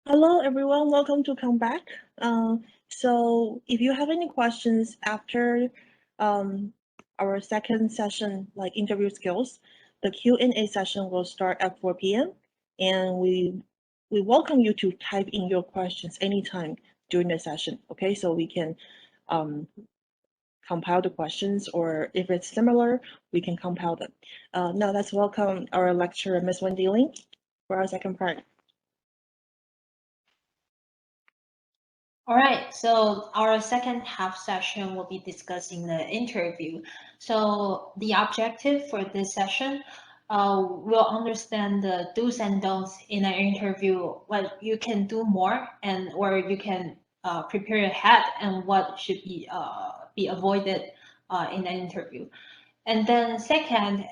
Hello, everyone. Welcome to Come Back. So if you have any questions after our second session, like interview skills, the Q&A session will start at 4 p.m. And we welcome you to type in your questions anytime during the session. Okay, so we can compile the questions, or if it's similar, we can compile them. Now let's welcome our lecturer, Ms. Wendy Ling, for our second part. All right, so our second half session will be discussing the interview. So the objective for this session, we'll understand the do's and don'ts in an interview, what you can do more, and or you can prepare ahead, and what should be avoided in an interview. And then second,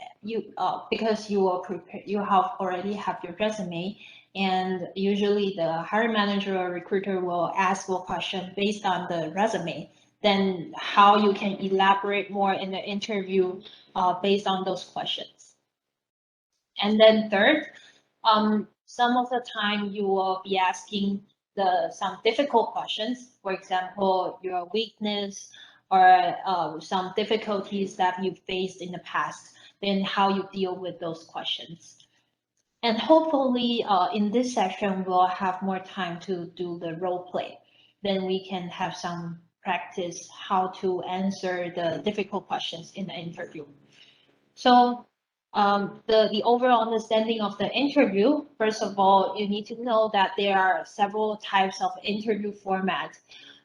because you will prepare, you already have your resume, and usually the hiring manager or recruiter will ask a question based on the resume. Then how you can elaborate more in the interview based on those questions. And then third, some of the time you will be asking some difficult questions. For example, your weakness or some difficulties that you faced in the past, then how you deal with those questions. And hopefully in this session, we'll have more time to do the role play. Then we can have some practice how to answer the difficult questions in the interview. So the overall understanding of the interview, first of all, you need to know that there are several types of interview format.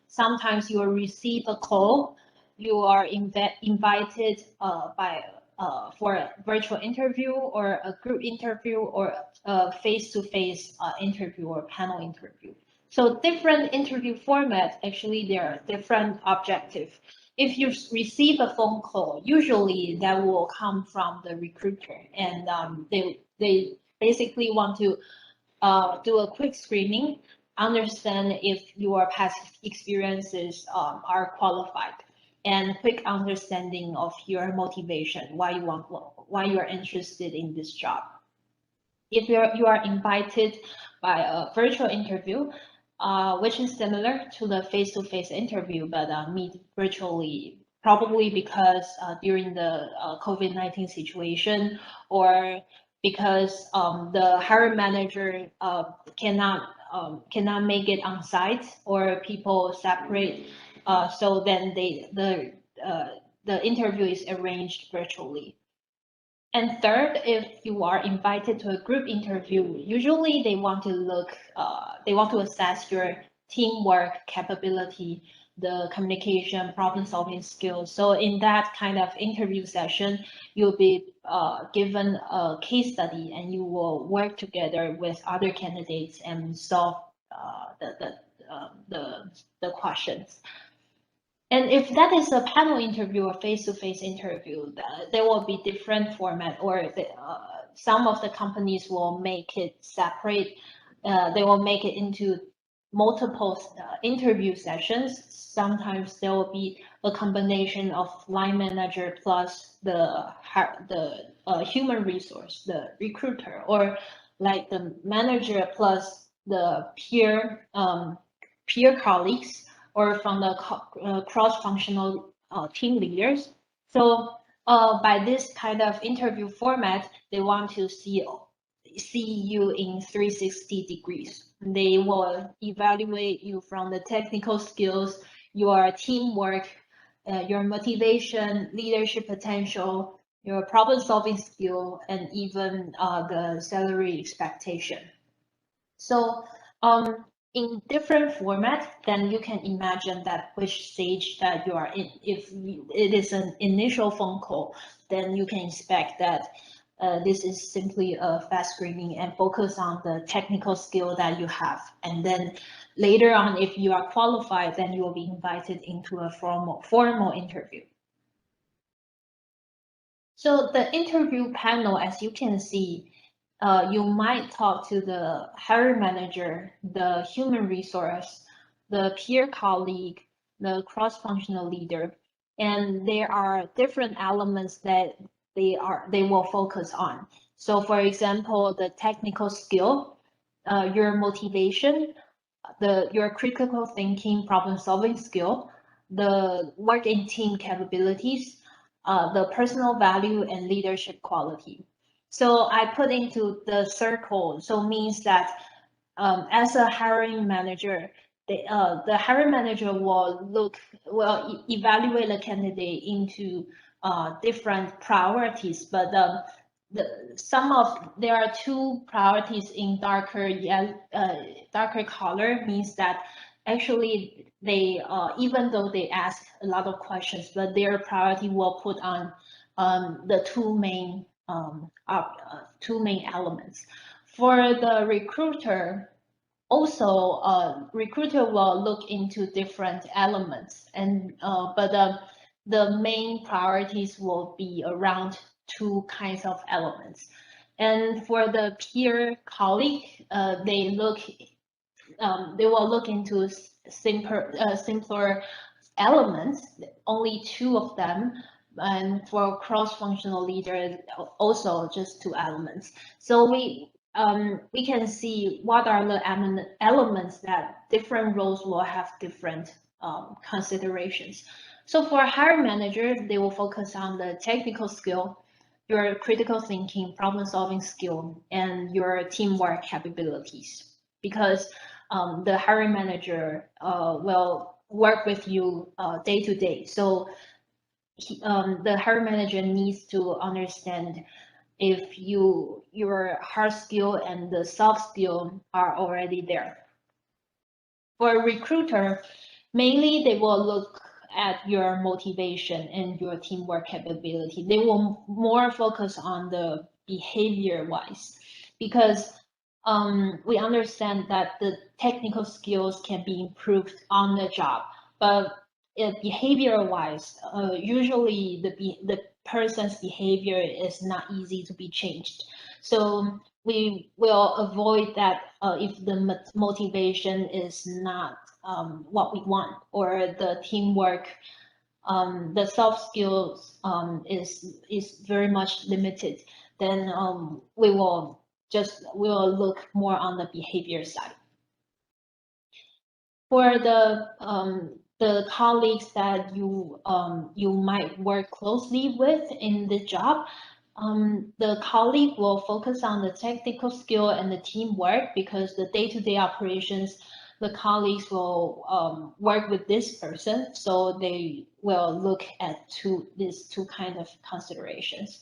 Sometimes you will receive a call, you are invited for a virtual interview or a group interview or a face-to-face interview or panel interview. So different interview formats, actually there are different objectives. If you receive a phone call, usually that will come from the recruiter, and they basically want to do a quick screening, understand if your past experiences are qualified, and quick understanding of your motivation, why you're interested in this job. If you are invited by a virtual interview, which is similar to the face-to-face interview, but meet virtually, probably because during the COVID-19 situation, or because the hiring manager cannot make it on site, or people separate, so then the interview is arranged virtually. And third, if you are invited to a group interview, usually they want to assess your teamwork capability, the communication, problem-solving skills. So in that kind of interview session, you'll be given a case study, and you will work together with other candidates and solve the questions. And if that is a panel interview or face-to-face interview, there will be different format, or some of the companies will make it separate. They will make it into multiple interview sessions. Sometimes there will be a combination of line manager plus the human resource, the recruiter, or like the manager plus the peer colleagues, or from the cross-functional team leaders. So by this kind of interview format, they want to see you in 360 degrees. They will evaluate you from the technical skills, your teamwork, your motivation, leadership potential, your problem-solving skill, and even the salary expectation. So in different formats, then you can imagine that which stage that you are in. If it is an initial phone call, then you can expect that this is simply a fast screening and focus on the technical skill that you have. And then later on, if you are qualified, then you will be invited into a formal interview. So the interview panel, as you can see, you might talk to the hiring manager, the human resource, the peer colleague, the cross-functional leader, and there are different elements that they will focus on. So for example, the technical skill, your motivation, your critical thinking, problem-solving skill, the work in team capabilities, the personal value and leadership quality. So I put into the circle, so means that as a hiring manager, the hiring manager will evaluate the candidate into different priorities, but there are two priorities in darker color, means that actually they even though they ask a lot of questions, but their priority will put on the two main elements. For the recruiter, also recruiter will look into different elements, and but the main priorities will be around two kinds of elements. And for the peer colleague, they will look into simpler elements, only two of them. And for cross-functional leader, also just two elements. So we can see what are the elements that different roles will have different considerations. So for hiring manager, they will focus on the technical skill, your critical thinking, problem-solving skill, and your teamwork capabilities. Because the hiring manager will work with you day to day. So the hiring manager needs to understand if your hard skill and the soft skill are already there. For a recruiter, mainly they will look at your motivation and your teamwork capability. They will more focus on the behavior wise, because we understand that the technical skills can be improved on the job, but behavior wise, usually the person's behavior is not easy to be changed. So we will avoid that if the motivation is not what we want, or the teamwork, the soft skills is very much limited, then we will look more on the behavior side. For the colleagues that you might work closely with in the job, the colleague will focus on the technical skill and the teamwork, because the day-to-day operations, the colleagues will work with this person, so they will look at these two kind of considerations.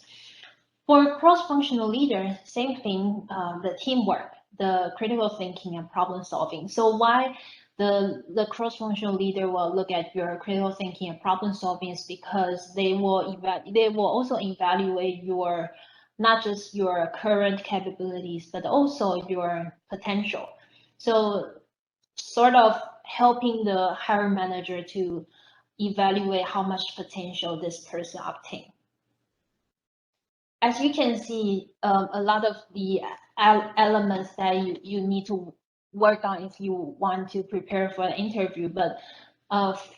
For cross-functional leader, same thing, the teamwork, the critical thinking and problem solving. So why the cross-functional leader will look at your critical thinking and problem solving is because they will also evaluate your, not just your current capabilities, but also your potential. So sort of helping the hiring manager to evaluate how much potential this person obtains. As you can see, a lot of the elements that you need to work on if you want to prepare for an interview, but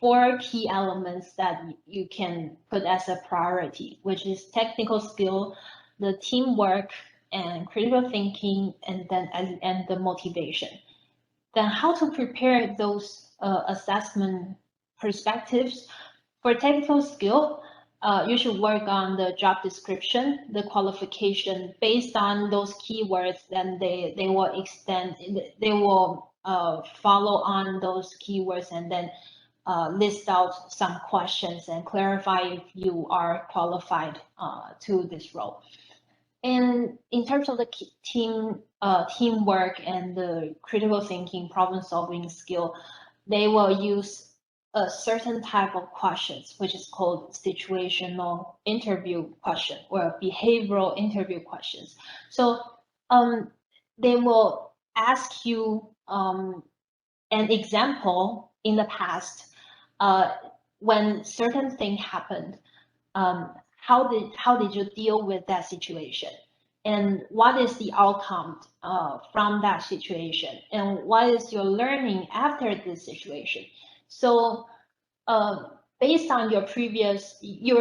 4 key elements that you can put as a priority, which is technical skill, the teamwork, and critical thinking, and the motivation. Then how to prepare those assessment perspectives. For technical skill, you should work on the job description, the qualification based on those keywords. Then they will follow on those keywords, and then list out some questions and clarify if you are qualified to this role. And in terms of the teamwork and the critical thinking, problem solving skill, they will use a certain type of questions, which is called situational interview question or behavioral interview questions. So they will ask you an example in the past when certain thing happened. How did you deal with that situation? And what is the outcome from that situation? And what is your learning after this situation? So based on your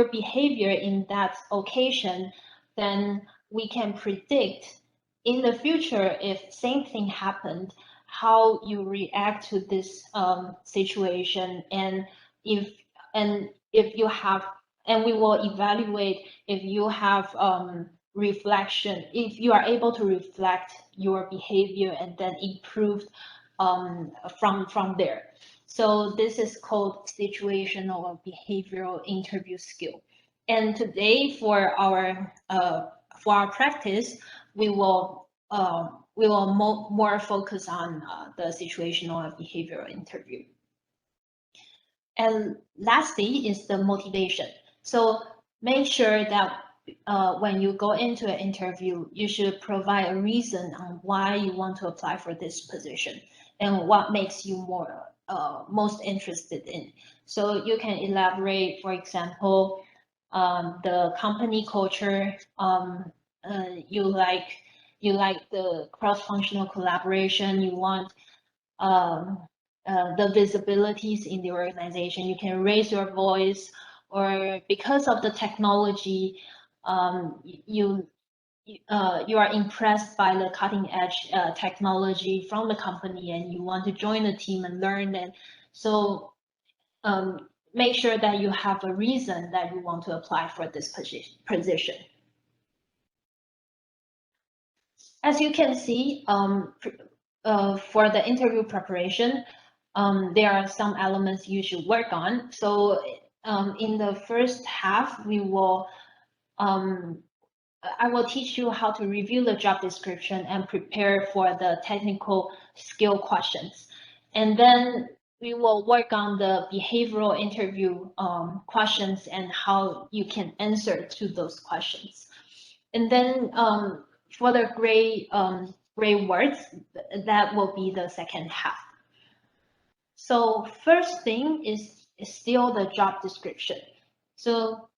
behavior in that occasion, then we can predict in the future, if same thing happened, how you react to this situation, and if you have, and we will evaluate if you have reflection, if you are able to reflect your behavior and then improve from there. So this is called situational or behavioral interview skill. And today for our practice, we will more focus on the situational and behavioral interview. And lastly is the motivation. So make sure that when you go into an interview, you should provide a reason on why you want to apply for this position and what makes you most interested in. So you can elaborate, for example, the company culture, you like the cross-functional collaboration, you want the visibilities in the organization, you can raise your voice, or because of the technology, you are impressed by the cutting edge technology from the company and you want to join the team and learn it. So make sure that you have a reason that you want to apply for this position. As you can see, for the interview preparation, there are some elements you should work on. So in the first half, we will I will teach you how to review the job description and prepare for the technical skill questions. And then we will work on the behavioral interview questions and how you can answer to those questions. And then for the gray words, that will be the second half. So first thing is still the job description. So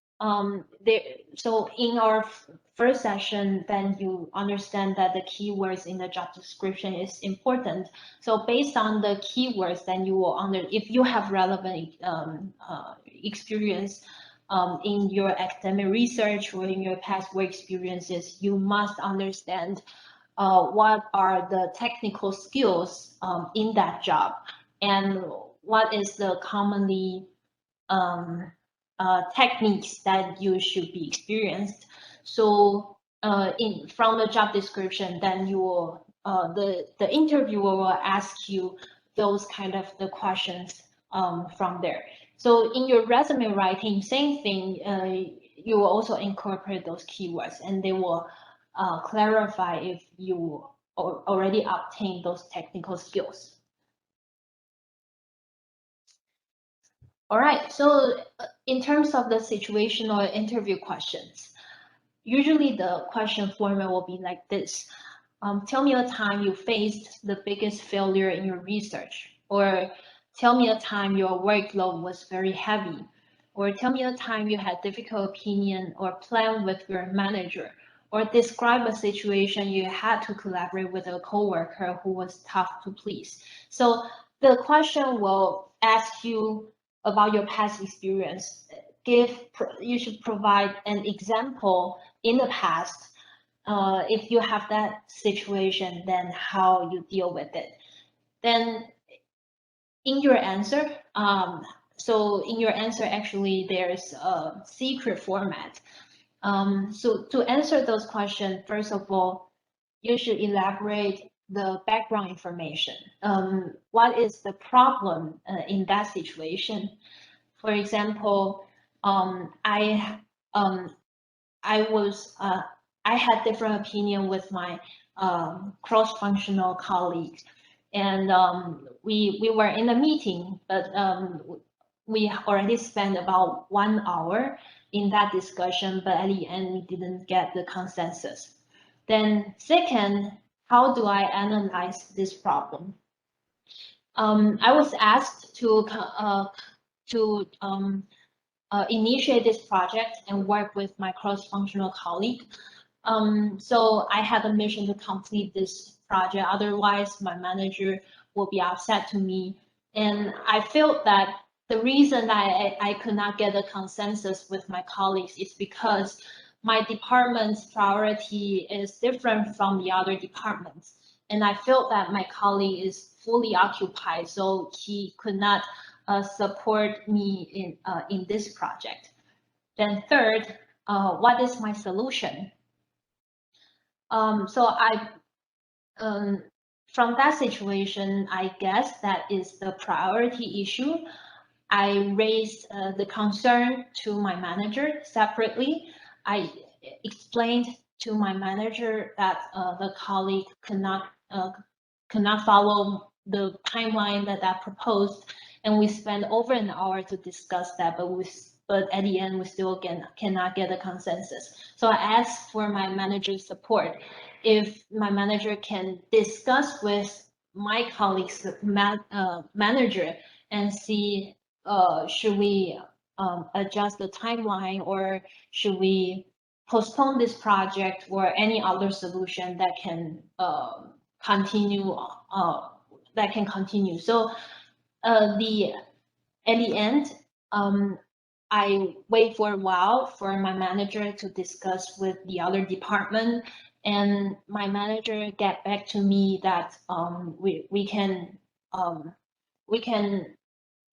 so in our first session, then you understand that the keywords in the job description is important. So based on the keywords, then you will if you have relevant experience in your academic research or in your past work experiences, you must understand what are the technical skills in that job and what is the commonly techniques that you should be experienced. So from the job description, then you will the interviewer will ask you those kind of the questions from there. So in your resume writing, same thing, you will also incorporate those keywords and they will clarify if you already obtained those technical skills. All right, so in terms of the situational interview questions, usually the question format will be like this. Tell me a time you faced the biggest failure in your research, or tell me a time your workload was very heavy, or tell me a time you had difficult opinion or plan with your manager, or describe a situation you had to collaborate with a coworker who was tough to please. So the question will ask you about your past experience. You should provide an example in the past. If you have that situation, then how you deal with it. Then in your answer, so in your answer, actually, there's a secret format. So to answer those questions, first of all, you should elaborate the background information. What is the problem in that situation? For example, I had different opinion with my cross-functional colleagues, and we were in a meeting, but we already spent about 1 hour in that discussion, but at the end we didn't get the consensus. Then second, how do I analyze this problem? I was asked to initiate this project and work with my cross-functional colleague. So I had a mission to complete this project. Otherwise, my manager will be upset to me. And I felt that the reason I could not get a consensus with my colleagues is because my department's priority is different from the other departments. And I felt that my colleague is fully occupied, so he could not support me in this project. Then third, what is my solution? So from that situation, I guess that is the priority issue. I raised the concern to my manager separately. I explained to my manager that the colleague could not follow the timeline that I proposed, and we spent over an hour to discuss that, but at the end we still cannot get a consensus. So I asked for my manager's support. If my manager can discuss with my colleague's manager and see should we adjust the timeline, or should we postpone this project, or any other solution that can continue. So at the end, I wait for a while for my manager to discuss with the other department, and my manager get back to me that we can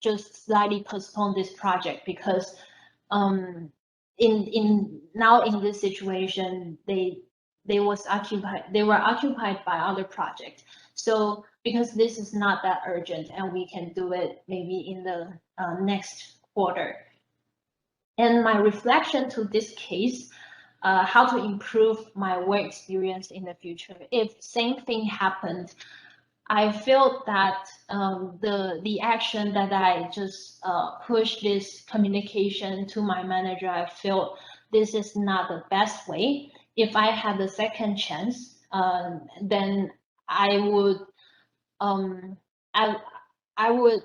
just slightly postpone this project, because in this situation they were occupied by other projects. So because this is not that urgent, and we can do it maybe in the next quarter. And my reflection to this case, how to improve my work experience in the future. If same thing happened, I felt that the action that I just pushed this communication to my manager, I felt this is not the best way. If I had a second chance, then I would I would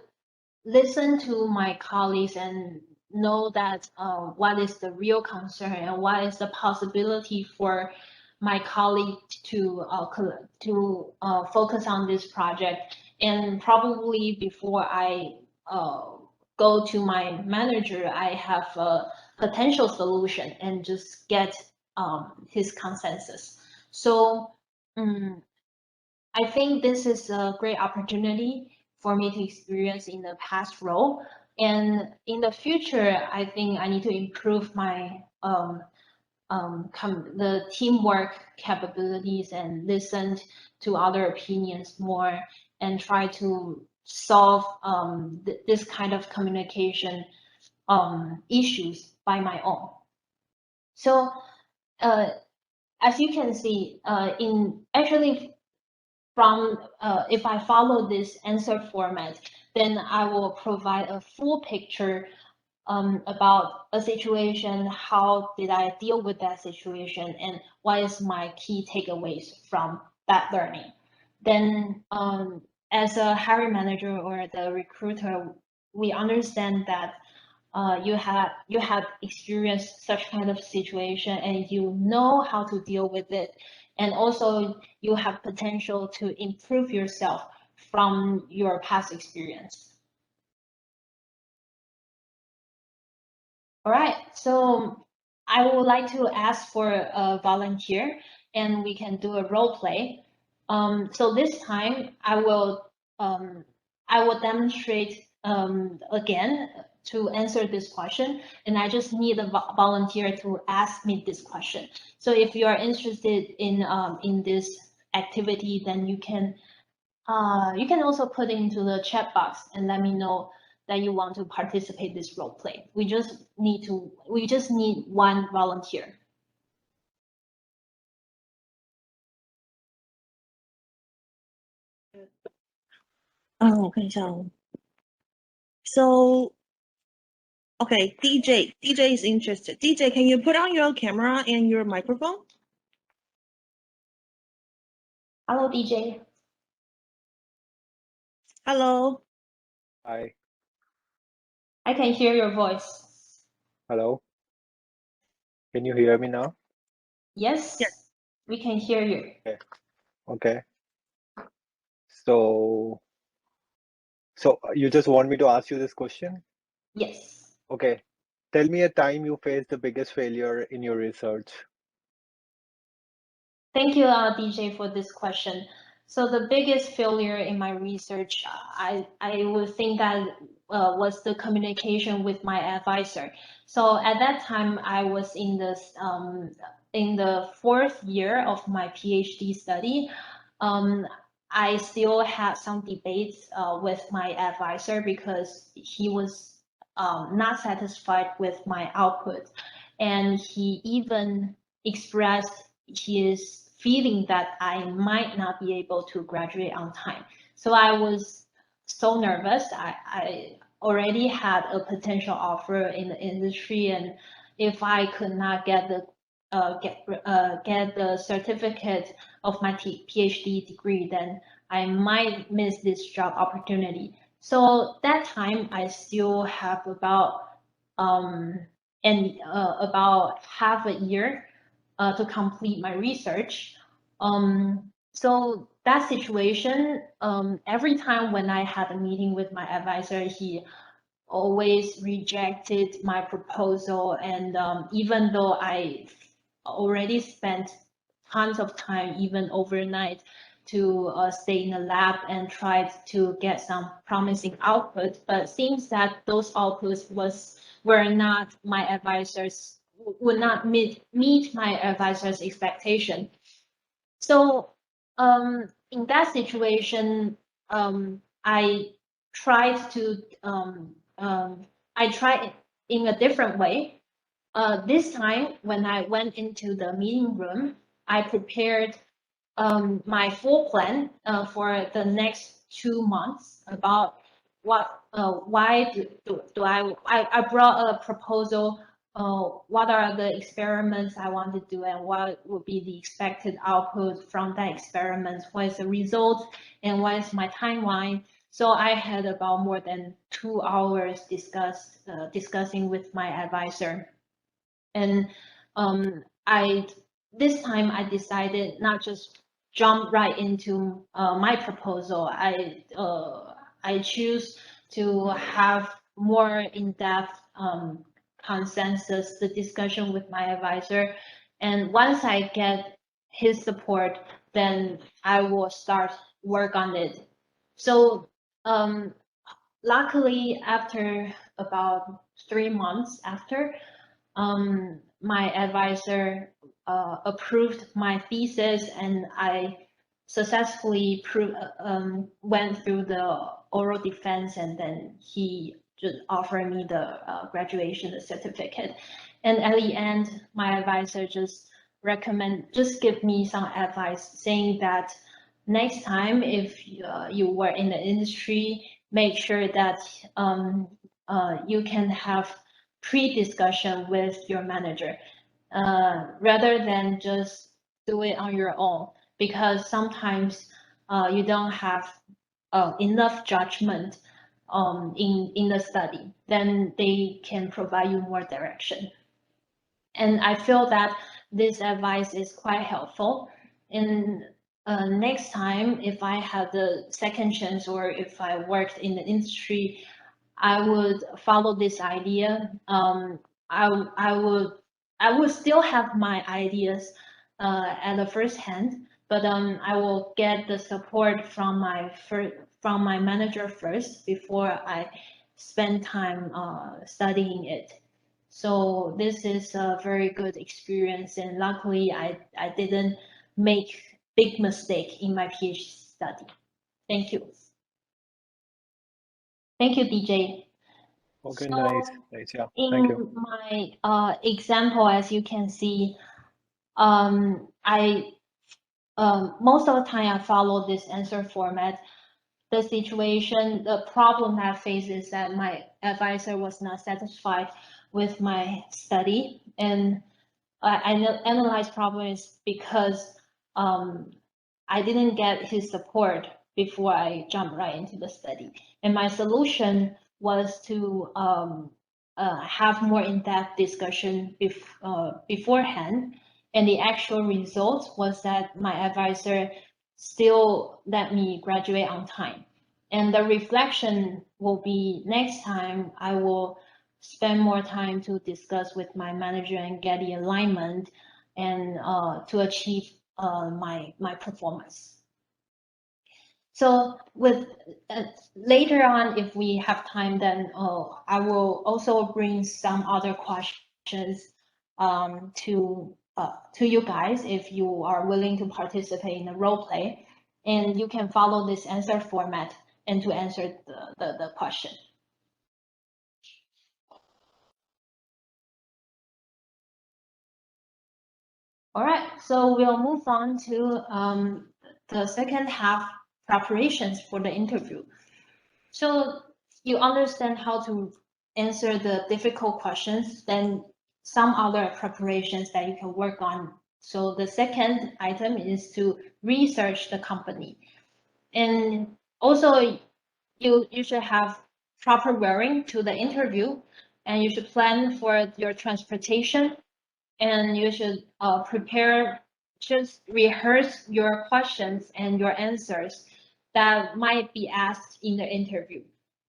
listen to my colleagues and know that what is the real concern, and what is the possibility for my colleague to focus on this project. And probably before I go to my manager, I have a potential solution and just get his consensus. So I think this is a great opportunity for me to experience in the past role. And in the future, I think I need to improve my the teamwork capabilities, and listen to other opinions more, and try to solve this kind of communication issues by my own. So as you can see, from if I follow this answer format, then I will provide a full picture about a situation, how did I deal with that situation, and what is my key takeaways from that learning. Then as a hiring manager or the recruiter, we understand that you have experienced such kind of situation, and you know how to deal with it, and also you have potential to improve yourself from your past experience. All right, so I would like to ask for a volunteer, and we can do a role play. So this time I will demonstrate again to answer this question, and I just need a volunteer to ask me this question. So if you are interested in this activity, then you can also put it into the chat box and let me know that you want to participate this role play. We just need one volunteer. So, okay, DJ is interested. DJ, can you put on your camera and your microphone? Hello, DJ. Hello. Hi. I can hear your voice. Hello. Can you hear me now? Yes, we can hear you. Okay. So you just want me to ask you this question? Yes. Okay. Tell me a time you faced the biggest failure in your research. Thank you, DJ, for this question. So the biggest failure in my research, I would think that was the communication with my advisor. So at that time, I was in the 4th year of my PhD study. I still had some debates with my advisor because he was not satisfied with my output, and he even expressed his feeling that I might not be able to graduate on time. So I was so nervous. I already had a potential offer in the industry, and if I could not get the certificate of my PhD degree, then I might miss this job opportunity. So that time I still have about half a year to complete my research. So that situation, every time when I had a meeting with my advisor, he always rejected my proposal. And even though I already spent tons of time, even overnight, to stay in the lab and tried to get some promising output, but seems that those outputs were not my advisors, would not meet my advisor's expectation. So in that situation, I tried in a different way. This time, when I went into the meeting room, I prepared my full plan for the next 2 months about why do I brought a proposal. What are the experiments I want to do, and what would be the expected output from that experiment? What is the result, and what is my timeline? So I had about more than 2 hours discussing with my advisor, and this time I decided not just jump right into my proposal. I choose to have more in-depth consensus, the discussion with my advisor. And once I get his support, then I will start work on it. So luckily, after about 3 months after, my advisor approved my thesis, and I successfully went through the oral defense, and then he just offered me the graduation certificate. And at the end, my advisor just give me some advice, saying that next time if you were in the industry, make sure that you can have pre-discussion with your manager rather than just do it on your own, because sometimes you don't have enough judgment in the study. Then they can provide you more direction. And I feel that this advice is quite helpful. And next time, if I have the second chance, or if I worked in the industry, I would follow this idea. I would still have my ideas at the first hand, but I will get the support from my manager first before I spend time studying it. So this is a very good experience, and luckily I didn't make big mistake in my PhD study. Thank you. Thank you, DJ. Okay, So nice, yeah, thank you. In my example, as you can see, I most of the time I follow this answer format. The problem I face is that my advisor was not satisfied with my study, and I analyze problems because I didn't get his support before I jumped right into the study. And my solution was to have more in-depth discussion beforehand. And the actual result was that my advisor still let me graduate on time. And the reflection will be next time I will spend more time to discuss with my manager and get the alignment and to achieve my performance. So with later on, if we have time, then I will also bring some other questions to you guys if you are willing to participate in the role play, and you can follow this answer format and to answer the question. All right, so we'll move on to the second half, preparations for the interview. So you understand how to answer the difficult questions, then some other preparations that you can work on. So the second item is to research the company. And also you should have proper wearing to the interview, and you should plan for your transportation, and you should just rehearse your questions and your answers that might be asked in the interview.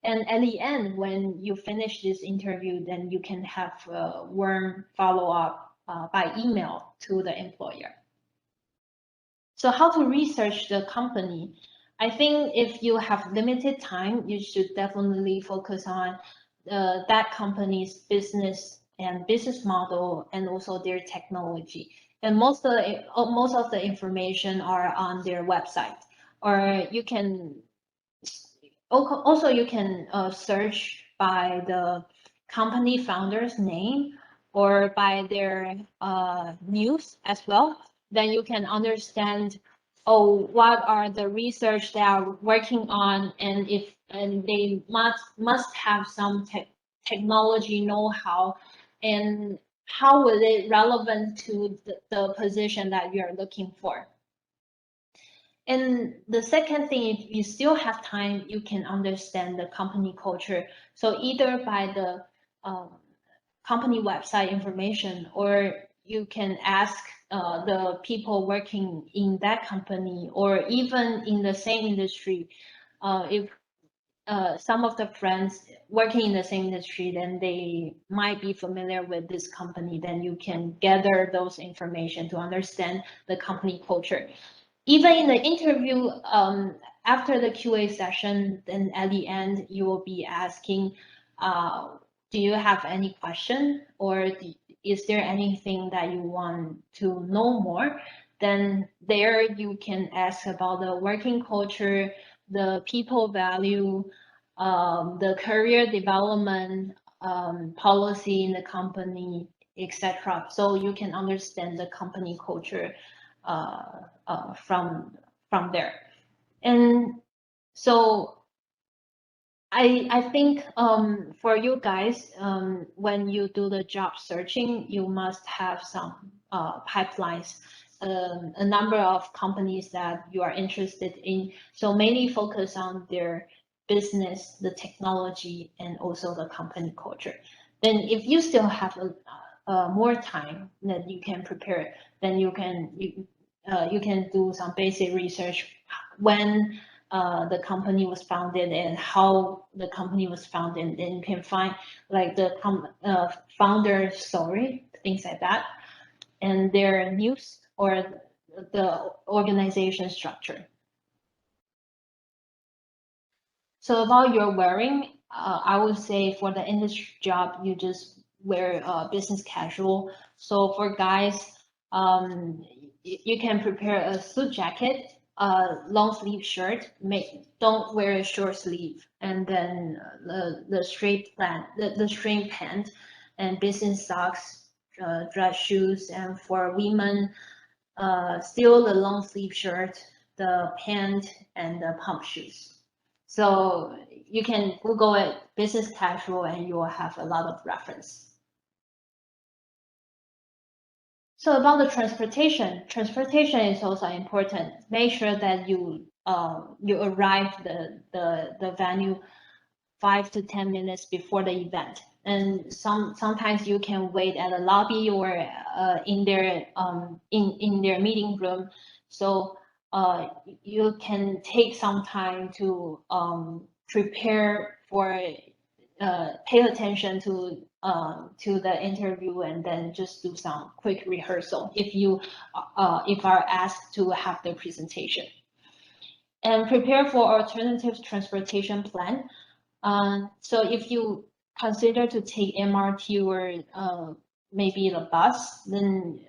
And at the end, when you finish this interview, then you can have a warm follow-up by email to the employer. So how to research the company? I think if you have limited time, you should definitely focus on that company's business and business model, and also their technology. And most of the information are on their website, or you can also search by the company founder's name or by their news as well. Then you can understand, what are the research they are working on, and they must have some technology know-how, and how will it relevant to the position that you're looking for. And the second thing, if you still have time, you can understand the company culture. So either by the company website information, or you can ask the people working in that company, or even in the same industry. If some of the friends working in the same industry, then they might be familiar with this company, then you can gather those information to understand the company culture. Even in the interview, after the QA session, then at the end, you will be asking, do you have any question, or is there anything that you want to know more? Then there you can ask about the working culture, the people value, the career development policy in the company, etc. So you can understand the company culture from there. And so I think for you guys, when you do the job searching, you must have some pipelines, a number of companies that you are interested in. So mainly focus on their business, the technology, and also the company culture. Then if you still have more time that you can prepare, then you can do some basic research when the company was founded and how the company was founded, and you can find like the founder story, things like that, and their news or the organization structure. So about your wearing, I would say for the industry job, you just wear business casual. So for guys, you can prepare a suit jacket, long sleeve shirt. Don't wear a short sleeve, and then the straight pant, and business socks, dress shoes, and for women, still the long sleeve shirt, the pant, and the pump shoes. So you can Google it, business casual, and you will have a lot of reference. So about the transportation is also important. Make sure that you arrive the venue 5 to 10 minutes before the event. And sometimes you can wait at the lobby or in their meeting room. So you can take some time to prepare for pay attention to the interview and then just do some quick rehearsal if you are asked to have the presentation. And prepare for alternative transportation plan. So if you consider to take MRT or maybe the bus, then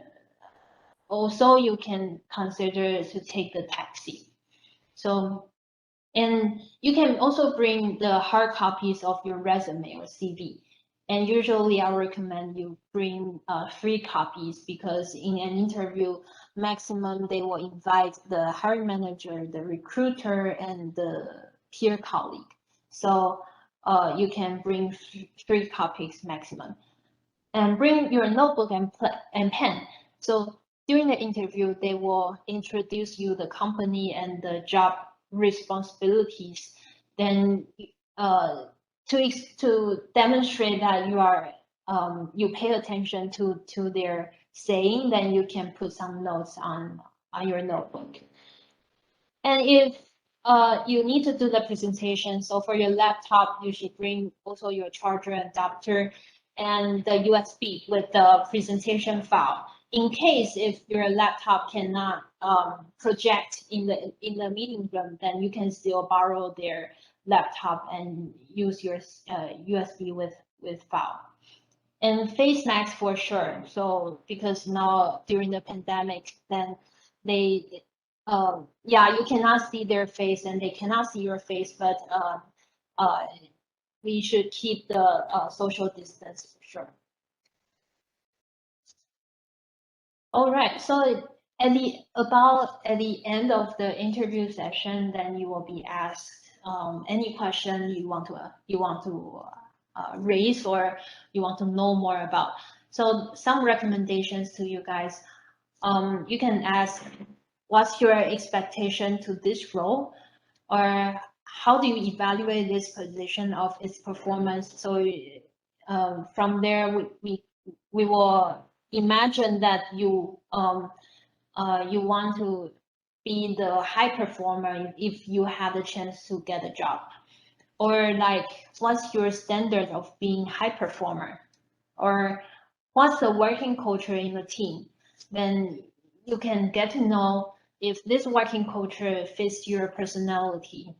also you can consider to take the taxi. So, and you can also bring the hard copies of your resume or CV. And usually I recommend you bring 3 copies, because in an interview, maximum they will invite the hiring manager, the recruiter, and the peer colleague. So you can bring 3 copies maximum. And bring your notebook and pen. So during the interview, they will introduce you the company and the job responsibilities. Then to demonstrate that you are you pay attention to their saying, then you can put some notes on your notebook. And if you need to do the presentation, so for your laptop, you should bring also your charger and adapter and the USB with the presentation file. In case if your laptop cannot project in the meeting room, then you can still borrow their laptop and use your USB with file. And face masks for sure. So because now during the pandemic, then they you cannot see their face and they cannot see your face, but we should keep the social distance for sure. All right, so at the end of the interview session, then you will be asked any question you want to raise or you want to know more about. So some recommendations to you guys. You can ask, what's your expectation to this role, or how do you evaluate this position of its performance? So from there, we will imagine that you want to be the high performer if you have the chance to get a job, or like what's your standard of being high performer, or what's the working culture in the team. Then you can get to know if this working culture fits your personality,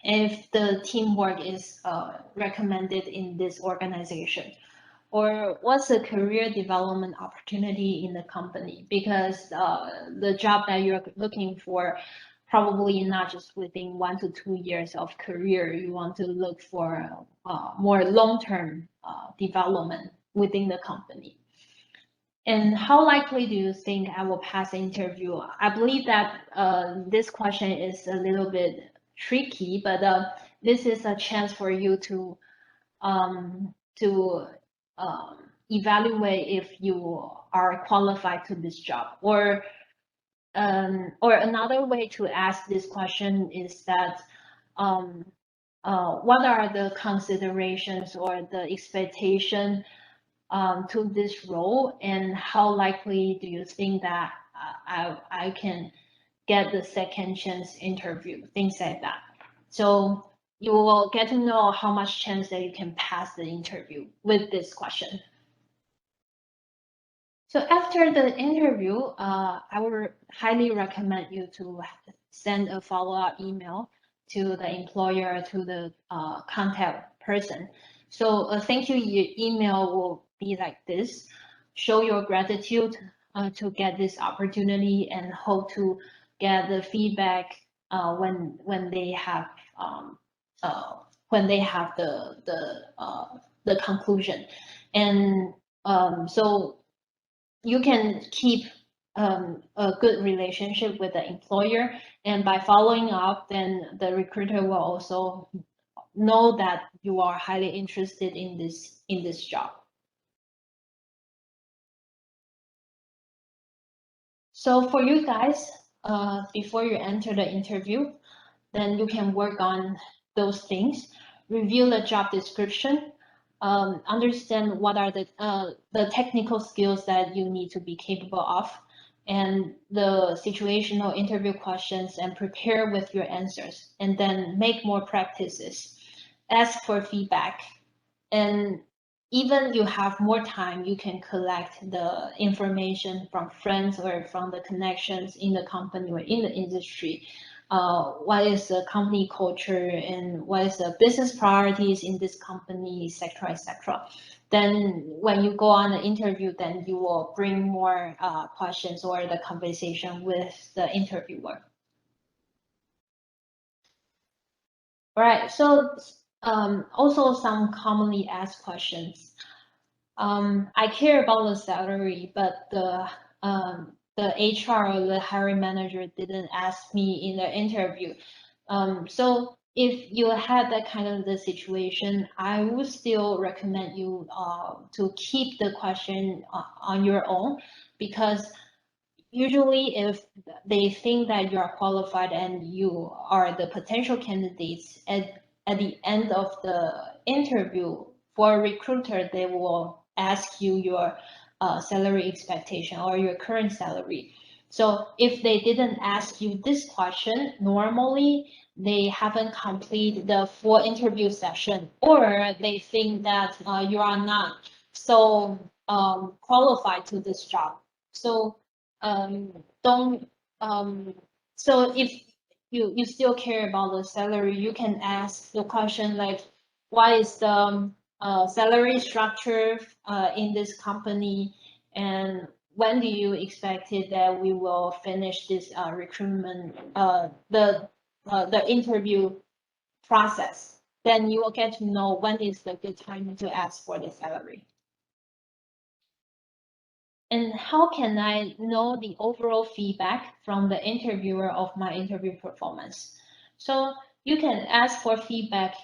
if the teamwork is recommended in this organization, or what's the career development opportunity in the company, because the job that you're looking for probably not just within 1 to 2 years of career. You want to look for more long-term development within the company. And how likely do you think I will pass the interview? I believe that this question is a little bit tricky, but this is a chance for you to evaluate if you are qualified to this job. Or another way to ask this question is that what are the considerations or the expectation to this role, and how likely do you think that I can get the second chance interview, things like that. So you will get to know how much chance that you can pass the interview with this question. So after the interview, I would highly recommend you to send a follow-up email to the employer, to the contact person. So a thank you email will be like this: show your gratitude to get this opportunity and hope to get the feedback when they have the conclusion. And so you can keep a good relationship with the employer, and by following up, then the recruiter will also know that you are highly interested in this job. So for you guys, before you enter the interview, then you can work on those things, review the job description, understand what are the technical skills that you need to be capable of, and the situational interview questions, and prepare with your answers, and then make more practices. Ask for feedback, And even you have more time, you can collect the information from friends or from the connections in the company or in the industry. What is the company culture and what is the business priorities in this company, etc., etc. Then when you go on the interview, then you will bring more questions or the conversation with the interviewer. All right, so also some commonly asked questions. I care about the salary, but the HR or the hiring manager didn't ask me in the interview. So if you had that kind of the situation, I would still recommend you to keep the question on your own, because usually if they think that you are qualified and you are the potential candidates, at the end of the interview, for a recruiter, they will ask you your salary expectation or your current salary. So if they didn't ask you this question, normally they haven't completed the full interview session, or they think that you are not so qualified to this job. So so if you still care about the salary, you can ask the question like, what is the salary structure in this company, and when do you expect it that we will finish this recruitment, the interview process? Then you will get to know when is the good time to ask for the salary. And how can I know the overall feedback from the interviewer of my interview performance? So you can ask for feedback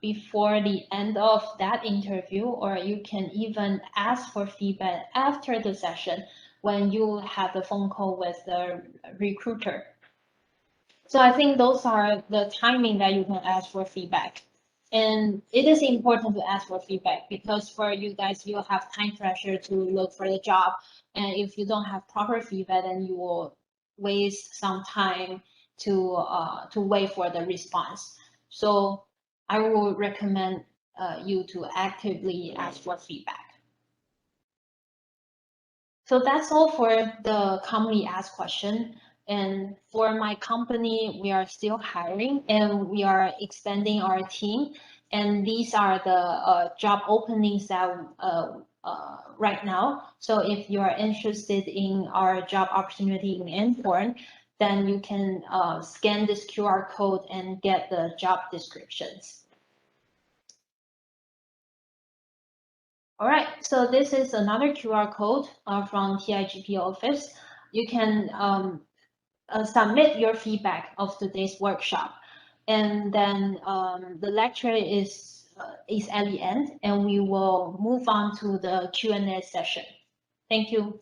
before the end of that interview, or you can even ask for feedback after the session when you have the phone call with the recruiter. So I think those are the timing that you can ask for feedback. And it is important to ask for feedback, because for you guys, you have time pressure to look for the job. And if you don't have proper feedback, then you will waste some time to wait for the response. So I will recommend you to actively ask for feedback. So that's all for the commonly asked question. And for my company, we are still hiring and we are expanding our team. And these are the job openings that right now. So if you are interested in our job opportunity in Anthorn, then you can scan this QR code and get the job descriptions. All right, so this is another QR code from TIGP office. You can submit your feedback of today's workshop, and then the lecture is at the end, and we will move on to the Q&A session. Thank you.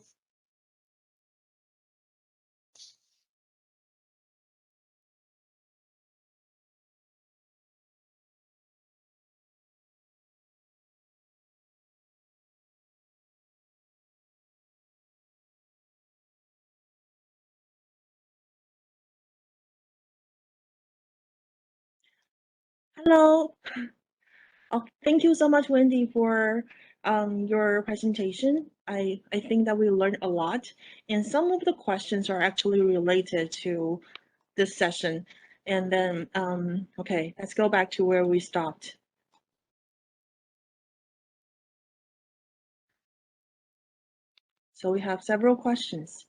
Hello. Oh, thank you so much, Wendy, for your presentation. I think that we learned a lot, and some of the questions are actually related to this session. And then, okay, let's go back to where we stopped. So we have several questions.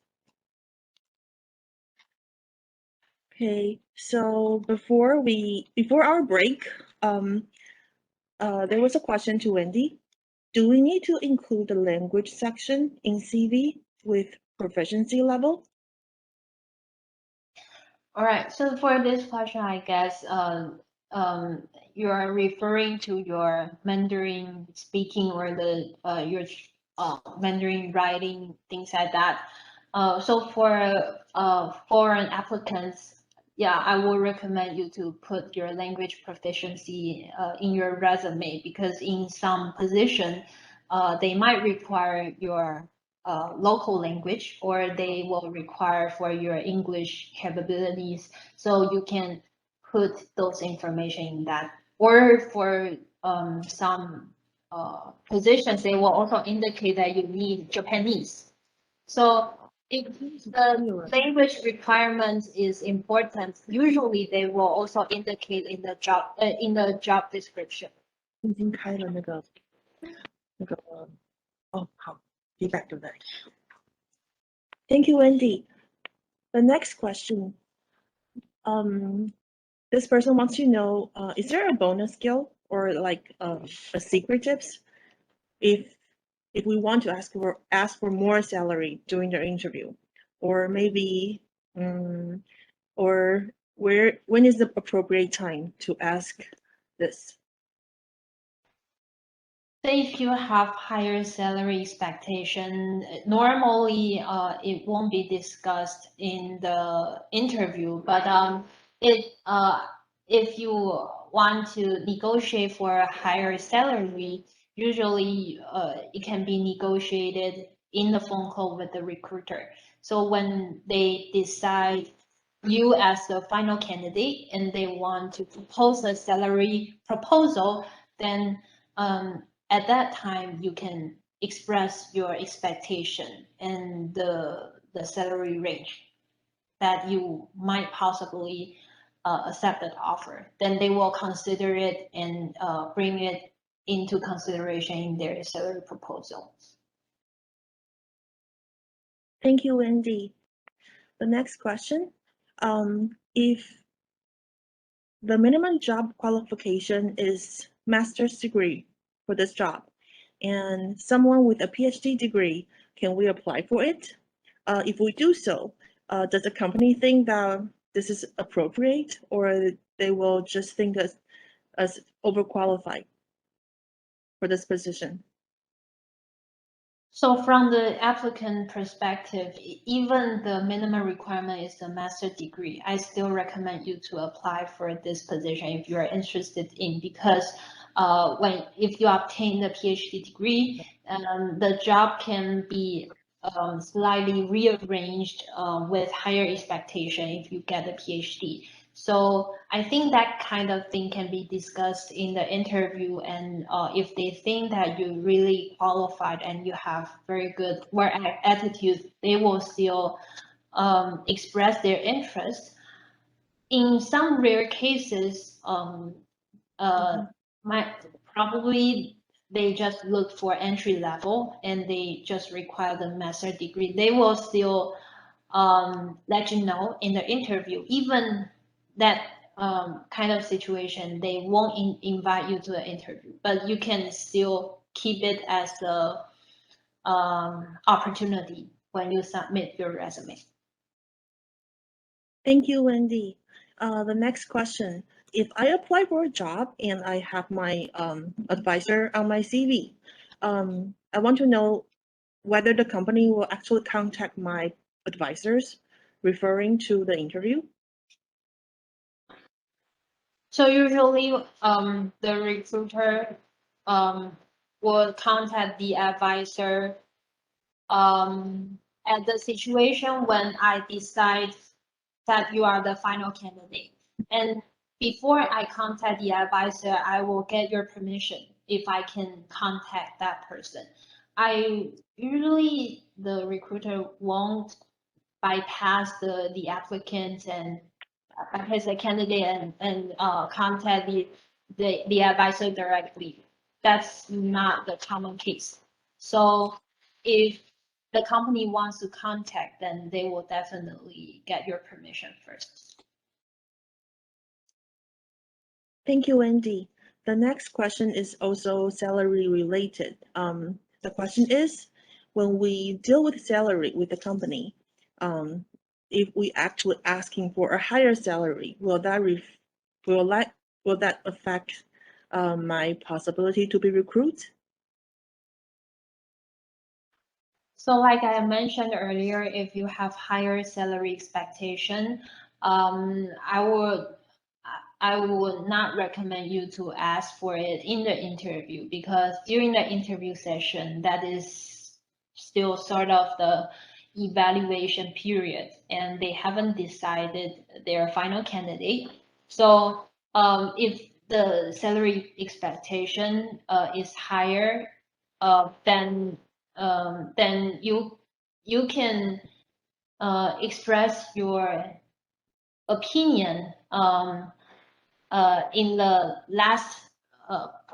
Okay, so before our break, there was a question to Wendy. Do we need to include the language section in CV with proficiency level? All right, so for this question, I guess you're referring to your Mandarin speaking or the your Mandarin writing, things like that. So for foreign applicants, yeah, I will recommend you to put your language proficiency in your resume, because in some position, they might require your local language, or they will require for your English capabilities. So you can put those information in that. Or for some positions, they will also indicate that you need Japanese. So if the language requirement is important, usually they will also indicate in the job description. 已经开了那个哦，好 feedback 对不对 ？Thank you, Wendy. The next question. This person wants to know, is there a bonus skill or like a secret tips if we want to ask for more salary during the interview, or maybe or when is the appropriate time to ask this? So if you have higher salary expectation, normally it won't be discussed in the interview, but if you want to negotiate for a higher salary, usually it can be negotiated in the phone call with the recruiter. So when they decide you as the final candidate and they want to propose a salary proposal, then at that time you can express your expectation and the salary range that you might possibly accept that offer. Then they will consider it and bring it into consideration in their salary proposal. Thank you, Wendy. The next question, if the minimum job qualification is master's degree for this job, and someone with a PhD degree, can we apply for it? If we do so, does the company think that this is appropriate, or they will just think us overqualified for this position? So from the applicant perspective, even the minimum requirement is the master's degree, I still recommend you to apply for this position if you are interested in, because if you obtain the PhD degree, the job can be slightly rearranged with higher expectation if you get a PhD. So I think that kind of thing can be discussed in the interview, and if they think that you're really qualified and you have very good work attitude, they will still express their interest. In some rare cases, probably they just look for entry level and they just require the master's degree. They will still let you know in the interview, even that kind of situation, they won't invite you to the interview, but you can still keep it as a opportunity when you submit your resume. Thank you, Wendy. The next question, if I apply for a job and I have my advisor on my CV, I want to know whether the company will actually contact my advisors referring to the interview. So usually the recruiter will contact the advisor at the situation when I decide that you are the final candidate. And before I contact the advisor, I will get your permission if I can contact that person. Usually the recruiter won't bypass the applicant and bypass the candidate and contact the advisor directly. That's not the common case. So if the company wants to contact, then they will definitely get your permission first. Thank you, Wendy. The next question is also salary related. The question is, when we deal with salary with the company, if we actually asking for a higher salary, will that affect my possibility to be recruited? So like I mentioned earlier, if you have higher salary expectation, I would not recommend you to ask for it in the interview, because during the interview session, that is still sort of the evaluation period and they haven't decided their final candidate. So if the salary expectation is higher, then you can express your opinion in the last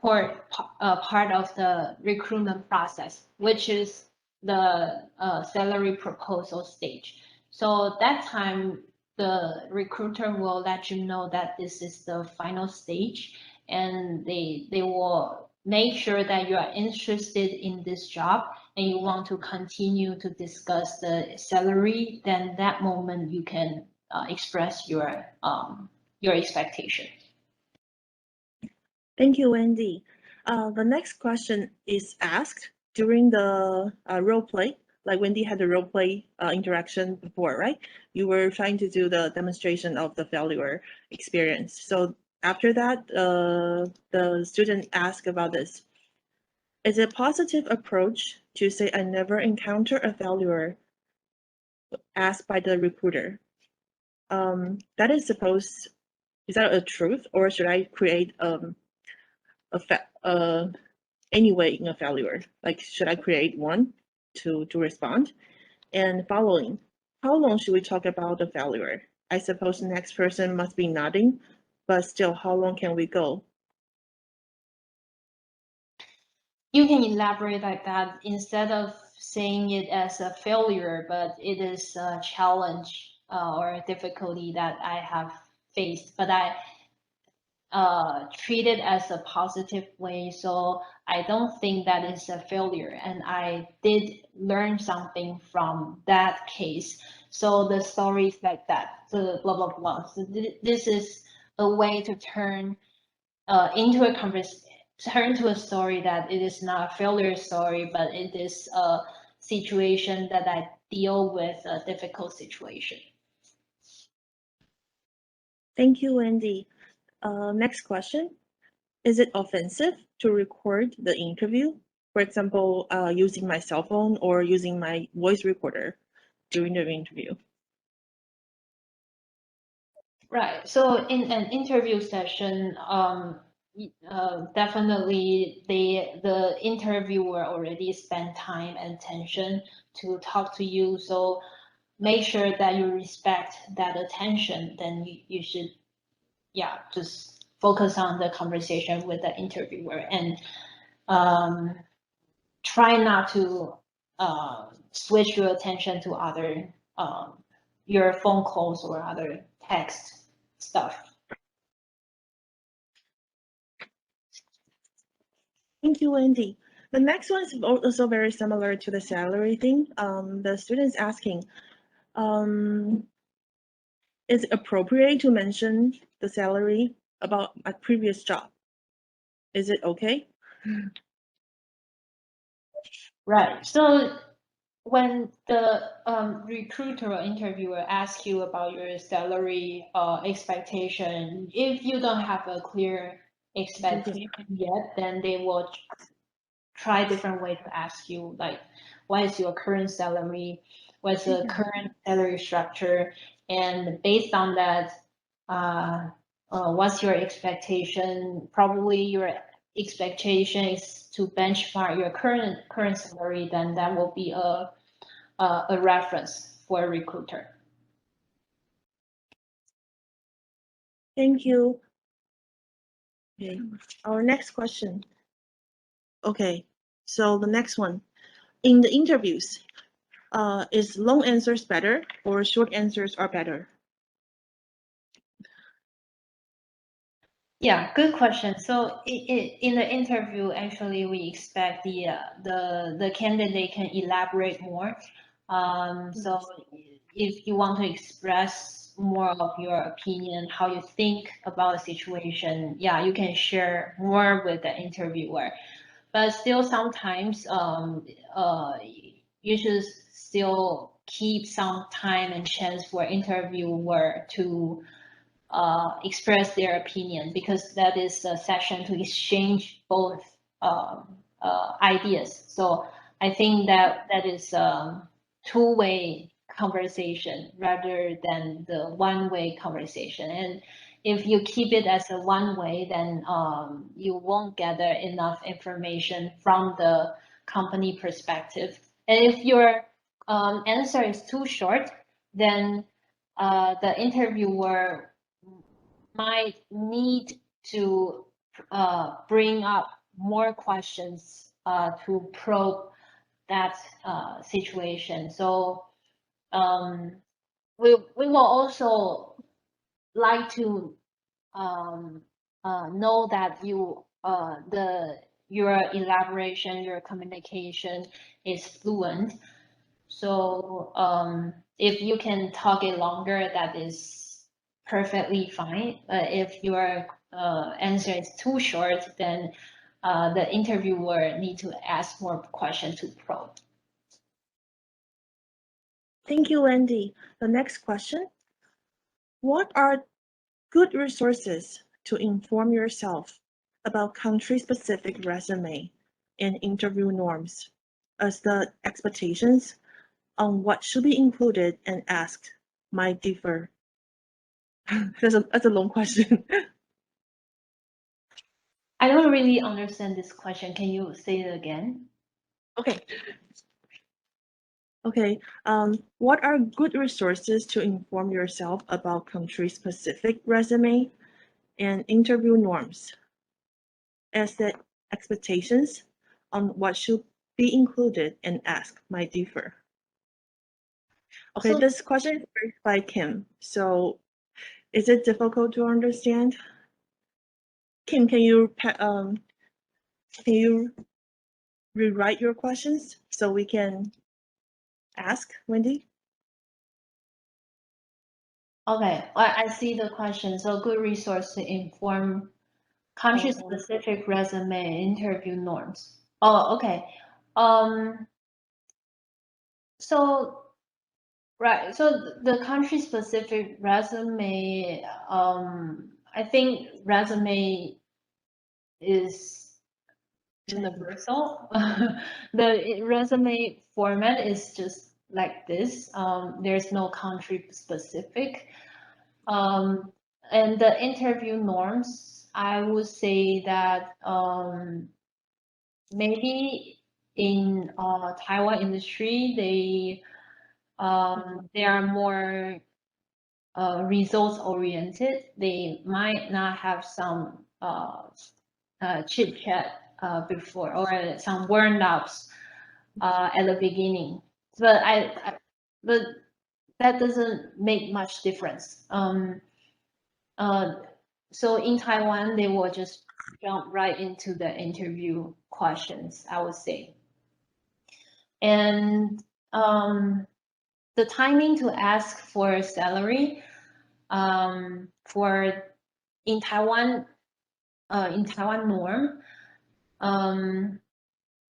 part of the recruitment process, which is the salary proposal stage. So that time, the recruiter will let you know that this is the final stage, and they will make sure that you are interested in this job and you want to continue to discuss the salary. Then that moment you can express your expectation. Thank you, Wendy. The next question is asked during the role play. Like Wendy had the role play interaction before, right? You were trying to do the demonstration of the failure experience. So after that, the student asked about this. Is it a positive approach to say I never encounter a failure asked by the recruiter? That is supposed, is that a truth, or should I create anyway in a failure? Like, should I create one to respond? And following, how long should we talk about the failure? I suppose the next person must be nodding, but still, how long can we go? You can elaborate like that instead of saying it as a failure, but it is a challenge or a difficulty that I have faced, but I treat it as a positive way. So I don't think that is a failure, and I did learn something from that case. So the stories like that, the blah blah blah. So this is a way to turn into a conversation. Turn to a story that it is not a failure story, but it is a situation that I deal with a difficult situation. Thank you, Wendy. Next question. Is it offensive to record the interview? For example, using my cell phone or using my voice recorder during the interview? Right. So in an interview session, definitely the interviewer already spent time and attention to talk to you. So make sure that you respect that attention. Then you should, yeah, just focus on the conversation with the interviewer and try not to switch your attention to other your phone calls or other text stuff. Thank you, Wendy. The next one is also very similar to the salary thing. The student's asking, is it appropriate to mention the salary about my previous job? Is it okay? Right. So when the recruiter or interviewer asks you about your salary expectation, if you don't have a clear expectation yet, then they will try different way to ask you, like, what is your current salary? What's the current salary structure? And based on that, what's your expectation? Probably your expectation is to benchmark your current salary, then that will be a reference for a recruiter. Thank you. Okay, our next question. Okay, so the next one. In the interviews, is long answers better or short answers are better? Yeah, good question. So in the interview, actually, we expect the candidate can elaborate more. So if you want to express more of your opinion, how you think about the situation, yeah, you can share more with the interviewer. But still, sometimes you should still keep some time and chance for interviewer to express their opinion, because that is a session to exchange both ideas. So I think that is two-way conversation rather than the one-way conversation. And if you keep it as a one-way, then you won't gather enough information from the company perspective. And if your answer is too short, then the interviewer might need to bring up more questions to probe that situation. So we will also like to know that your elaboration, your communication is fluent. So if you can talk it longer, that is perfectly fine. But if your answer is too short, then the interviewer need to ask more questions to probe. Thank you, Wendy. The next question. What are good resources to inform yourself about country-specific resume and interview norms, as the expectations on what should be included and asked might differ? That's a long question. I don't really understand this question. Can you say it again? Okay. Okay. What are good resources to inform yourself about country-specific resume and interview norms, as the expectations on what should be included and asked might differ? Okay, So- this question is raised by Kim. So, is it difficult to understand? Kim, can you rewrite your questions so we can ask Wendy? Okay, I see the question. So good resource to inform country-specific resume interview norms. Oh, okay. So right. So the country-specific resume. I think resume is universal. The resume format is just like this. There's no country specific. And the interview norms, I would say that maybe in Taiwan industry, they are more results oriented. They might not have some chit chat before or some warm ups at the beginning. But but that doesn't make much difference. So in Taiwan, they will just jump right into the interview questions, I would say. And the timing to ask for salary for in Taiwan norm,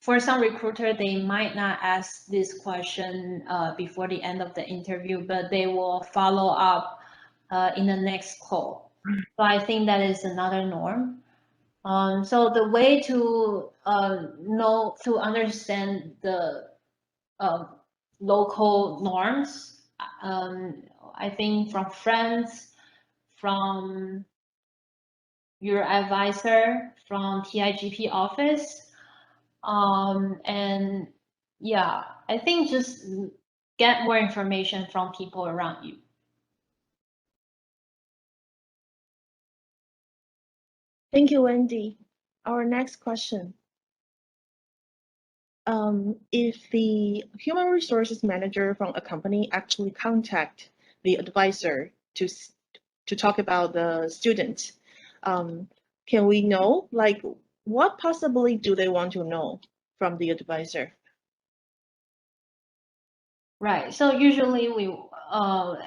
for some recruiter, they might not ask this question before the end of the interview, but they will follow up in the next call. So I think that is another norm. So the way to understand the local norms, I think from friends, from your advisor, from TIGP office, and yeah, I think just get more information from people around you. Thank you, Wendy. Our next question. If the human resources manager from a company actually contact the advisor to talk about the student, can we know, like, what possibly do they want to know from the advisor? Right. So usually we,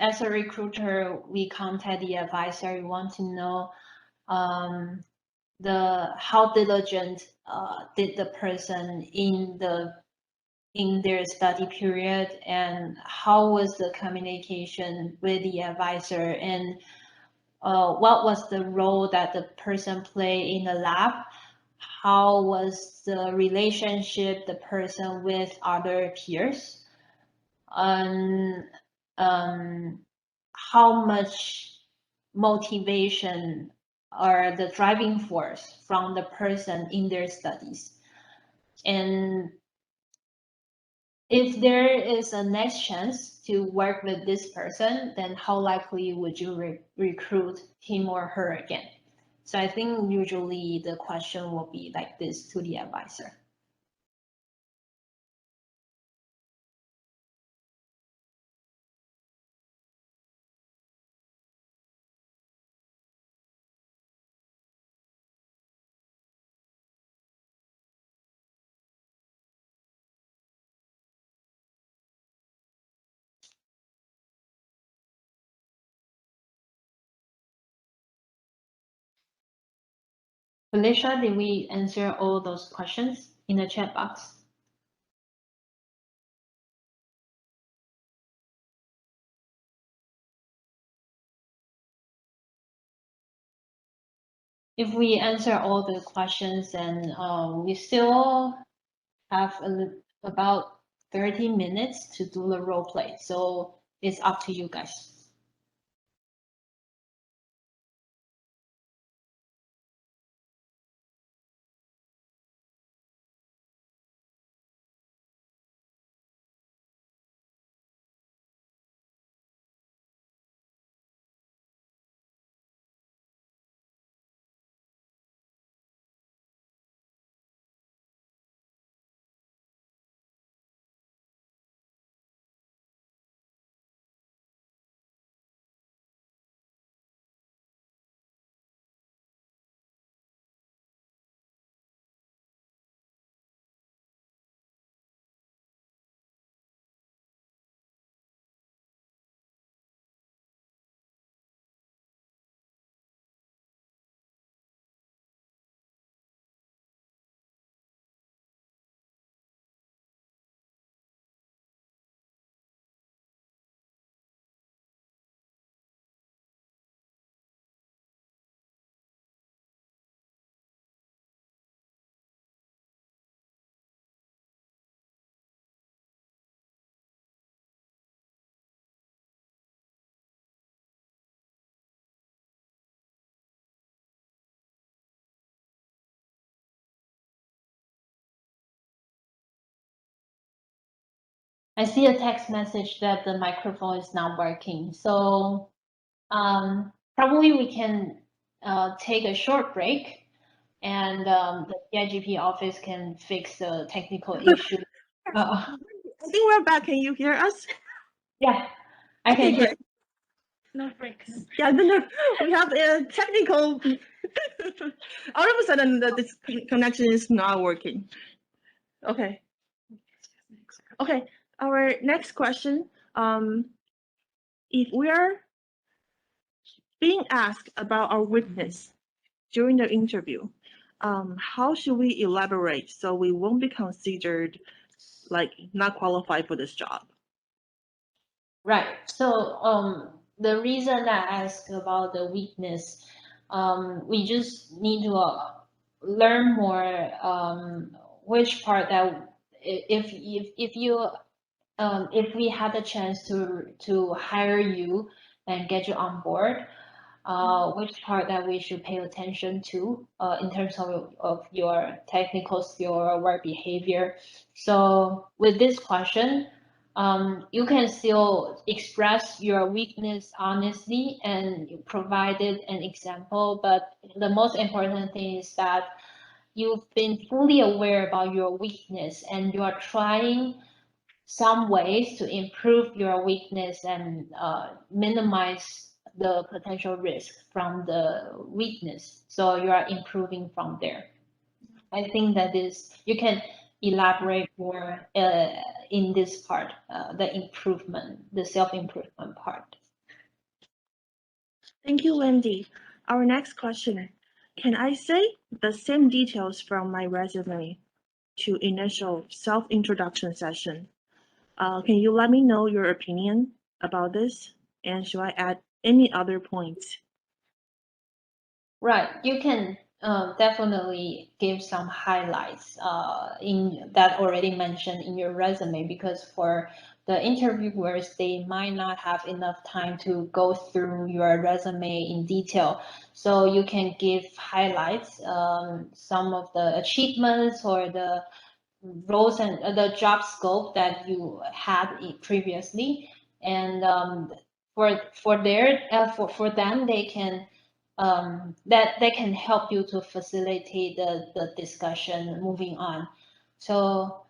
as a recruiter, we contact the advisor. We want to know how diligent did the person in their study period, and how was the communication with the advisor, and what was the role that the person played in the lab, how was the relationship the person with other peers. how much motivation or the driving force from the person in their studies. And if there is a next chance to work with this person, then how likely would you recruit him or her again? So I think usually the question will be like this to the advisor. Felicia, did we answer all those questions in the chat box? If we answer all the questions, then we still have about 30 minutes to do the role play. So it's up to you guys. I see a text message that the microphone is not working. So probably we can take a short break, and the TIGP office can fix the technical issue. I think we're back. Can you hear us? Yeah, I can hear. Great. No breaks. Yeah, no, we have a technical. All of a sudden, this connection is not working. Okay. Okay. Our next question. If we are being asked about our weakness during the interview, how should we elaborate so we won't be considered like not qualified for this job? Right. So the reason I asked about the weakness, we just need to learn more which part that if we had a chance to hire you and get you on board, which part that we should pay attention to in terms of your technical skill or work behavior. So with this question, you can still express your weakness honestly and you provided an example, but the most important thing is that you've been fully aware about your weakness and you are trying some ways to improve your weakness and minimize the potential risk from the weakness. So you are improving from there. I think that is, you can elaborate more in this part, the improvement, the self-improvement part. Thank you, Wendy. Our next question. Can I say the same details from my resume to initial self-introduction session? Can you let me know your opinion about this? And should I add any other points? Right, you can definitely give some highlights in that already mentioned in your resume, because for the interviewers, they might not have enough time to go through your resume in detail. So you can give highlights, some of the achievements or the roles and the job scope that you had previously, and for them, they can that they can help you to facilitate the discussion moving on. So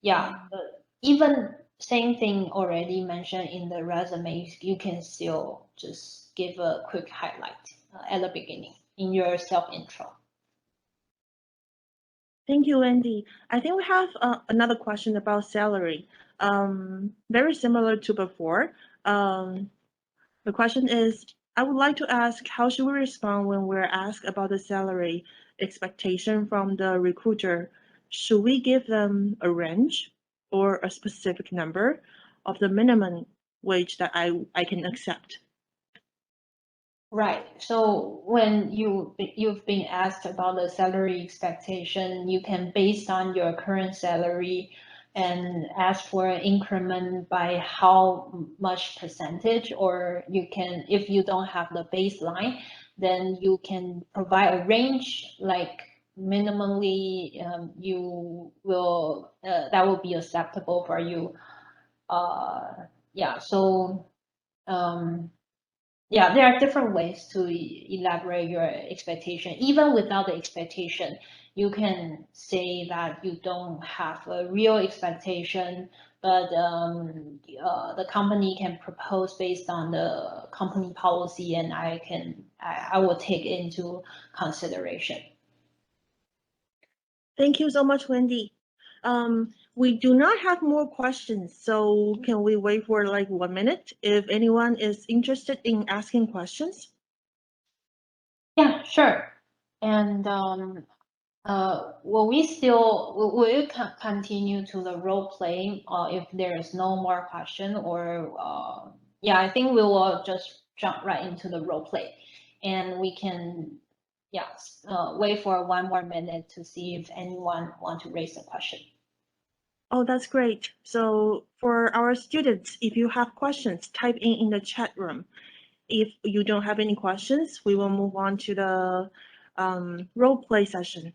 yeah, even same thing already mentioned in the resume, you can still just give a quick highlight at the beginning in your self-intro. Thank you, Wendy. I think we have another question about salary. Very similar to before. The question is, I would like to ask, how should we respond when we're asked about the salary expectation from the recruiter? Should we give them a range or a specific number of the minimum wage that I can accept? Right. So when you've been asked about the salary expectation, you can, based on your current salary, and ask for an increment by how much percentage, or you can, if you don't have the baseline, then you can provide a range, like minimally you will that will be acceptable for you. Yeah. So yeah, there are different ways to elaborate your expectation. Even without the expectation, you can say that you don't have a real expectation, but the company can propose based on the company policy, and I will take it into consideration. Thank you so much, Wendy. We do not have more questions, so can we wait for like 1 minute if anyone is interested in asking questions? Yeah, sure. And will we continue to the role playing if there is no more question, or yeah, I think we will just jump right into the role play, and we can wait for 1 more minute to see if anyone want to raise a question. Oh, that's great. So for our students, if you have questions, type in the chat room. If you don't have any questions, we will move on to the role play session.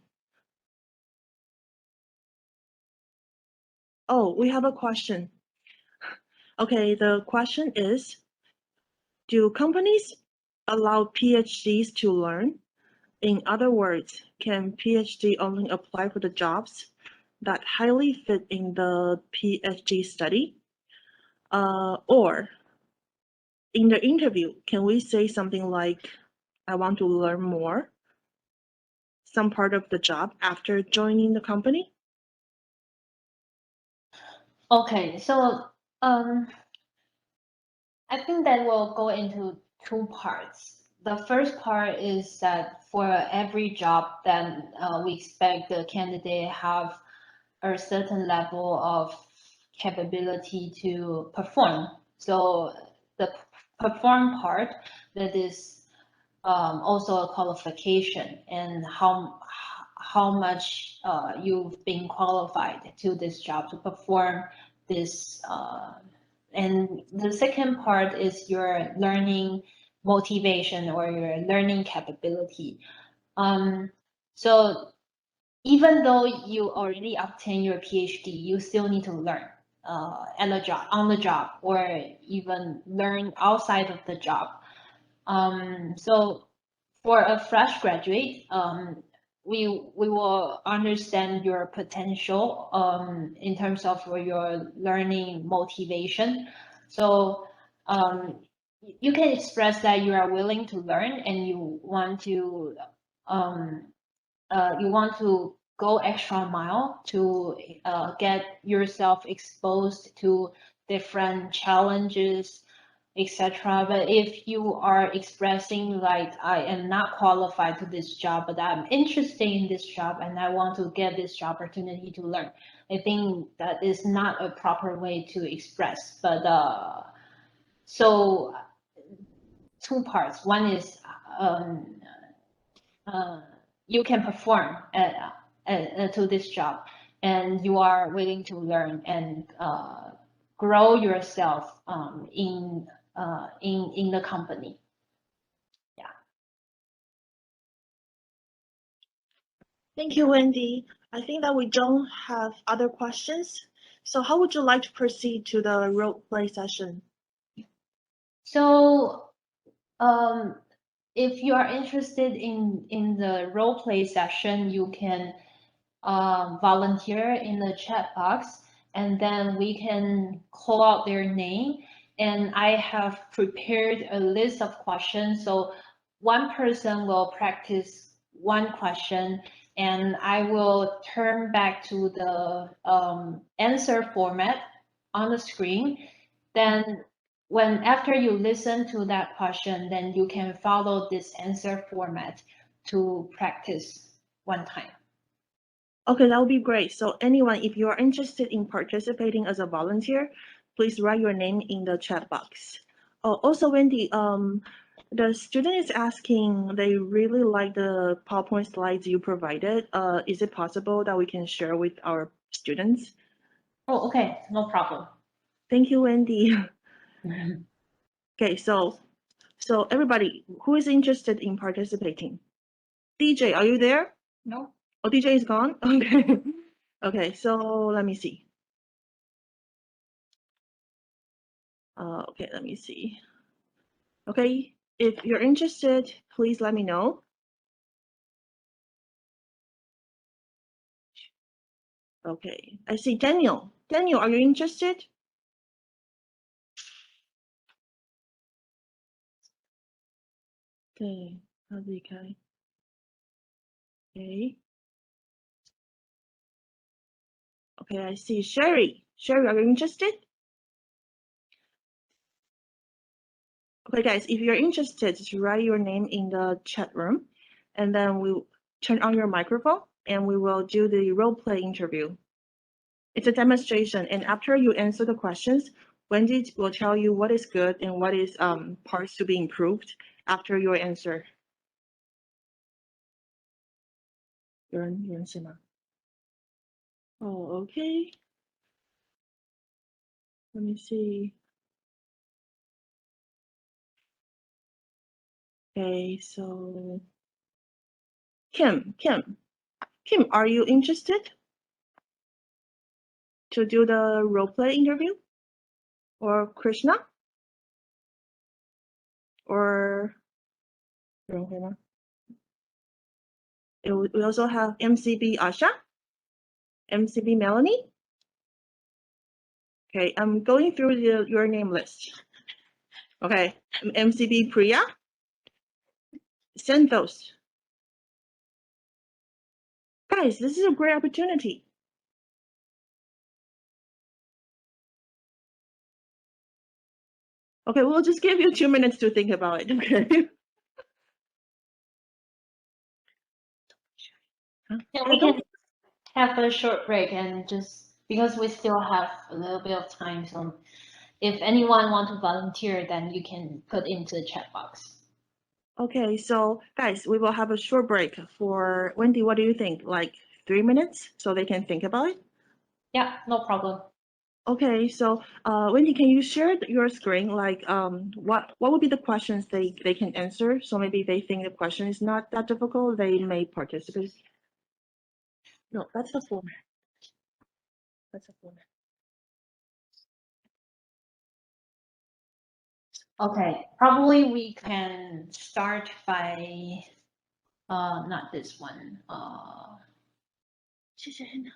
Oh, we have a question. Okay, the question is, do companies allow PhDs to learn? In other words, can PhD only apply for the jobs that highly fit in the PhD study? Or in the interview, can we say something like, I want to learn more, some part of the job after joining the company? Okay, so I think that will go into 2 parts. The first part is that for every job, then we expect the candidate have a certain level of capability to perform. So the perform part, that is also a qualification, and how much you've been qualified to this job to perform this. And the second part is your learning motivation or your learning capability. So even though you already obtain your PhD, you still need to learn on the job, or even learn outside of the job. So for a fresh graduate, we will understand your potential in terms of your learning motivation. So you can express that you are willing to learn, and you want to go extra mile to get yourself exposed to different challenges, etc. But if you are expressing like, I am not qualified to this job, but I'm interested in this job and I want to get this opportunity to learn, I think that is not a proper way to express. But so 2 parts. One is you can perform to this job, and you are willing to learn and grow yourself in the company. Thank you, Wendy. I think that we don't have other questions. So how would you like to proceed to the role play session? So if you are interested in the role play session, you can volunteer in the chat box, and then we can call out their name. And I have prepared a list of questions. So one person will practice one question, and I will turn back to the answer format on the screen. Then after you listen to that question, then you can follow this answer format to practice one time. Okay, that would be great. So anyone, if you are interested in participating as a volunteer, please write your name in the chat box. Oh, also, Wendy, the student is asking, they really like the PowerPoint slides you provided. Is it possible that we can share with our students? Oh, okay, no problem. Thank you, Wendy. Okay, so everybody who is interested in participating, DJ, are you there? No. Oh, DJ is gone? Okay. Okay, so let me see. Okay, let me see. Okay, if you're interested, please let me know. Okay, I see Daniel. Daniel, are you interested? Okay, okay. Okay, I see Sherry. Sherry, are you interested? Okay, guys, if you're interested, just write your name in the chat room, and then we'll turn on your microphone, and we will do the role play interview. It's a demonstration, and after you answer the questions, Wendy will tell you what is good and what is parts to be improved after your answer. Oh, okay. Let me see. Okay, so Kim, are you interested to do the role play interview? Or Krishna? Or we also have MCB Asha, MCB Melanie. Okay, I'm going through your name list. Okay, MCB Priya, Santos. Guys, this is a great opportunity. Okay, we'll just give you 2 minutes to think about it, okay? Yeah, we can have a short break, and just because we still have a little bit of time, so if anyone want to volunteer, then you can put into the chat box. Okay, so guys, we will have a short break for Wendy. What do you think? Like 3 minutes so they can think about it? Yeah, no problem. Okay, so Wendy, can you share your screen? Like, what would be the questions they can answer? So maybe they think the question is not that difficult, they may participate. No, that's the format. That's the format. Okay, probably we can start by not this one.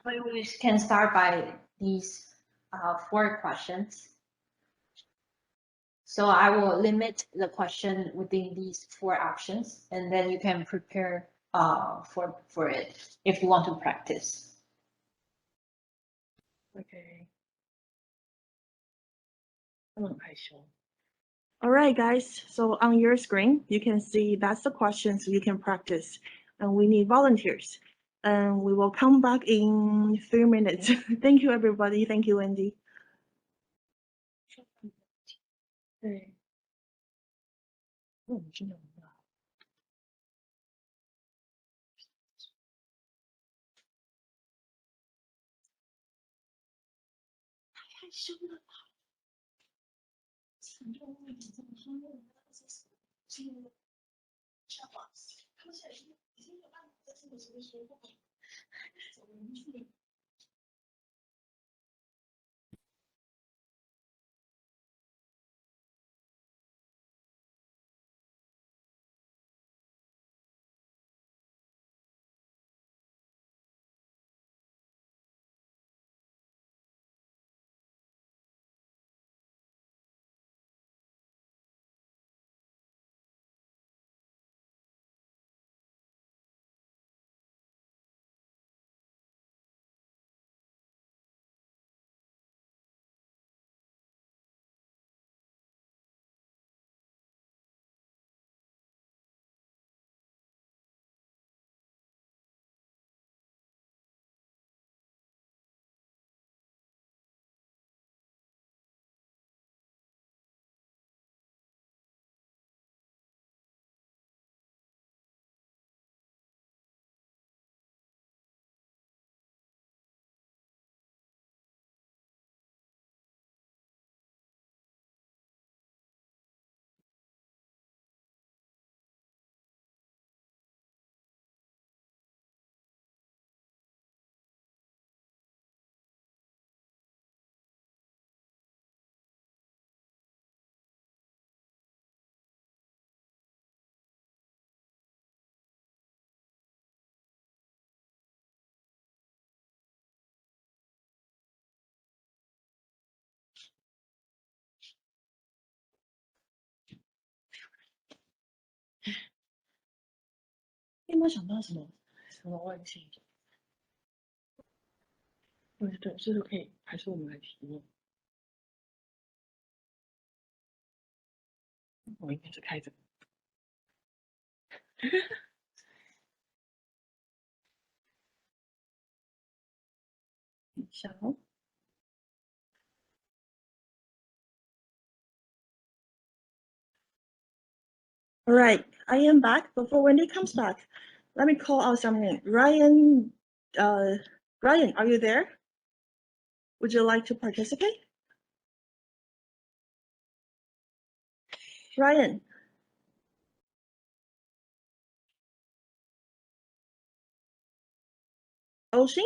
But we can start by these 4 questions. So I will limit the question within these 4 options, and then you can prepare for it if you want to practice. Okay. All right, guys. So on your screen, you can see that's the questions you can practice, and we need volunteers. And we will come back in 3 minutes. Thank you, everybody. Thank you, Wendy. 你有没有想到什么问题？对，这个可以，还是我们来提问？我应该是开着。一下哦。All right, I am back. Before Wendy comes back, let me call out some names. Ryan, Ryan, are you there? Would you like to participate? Ryan. Ocean?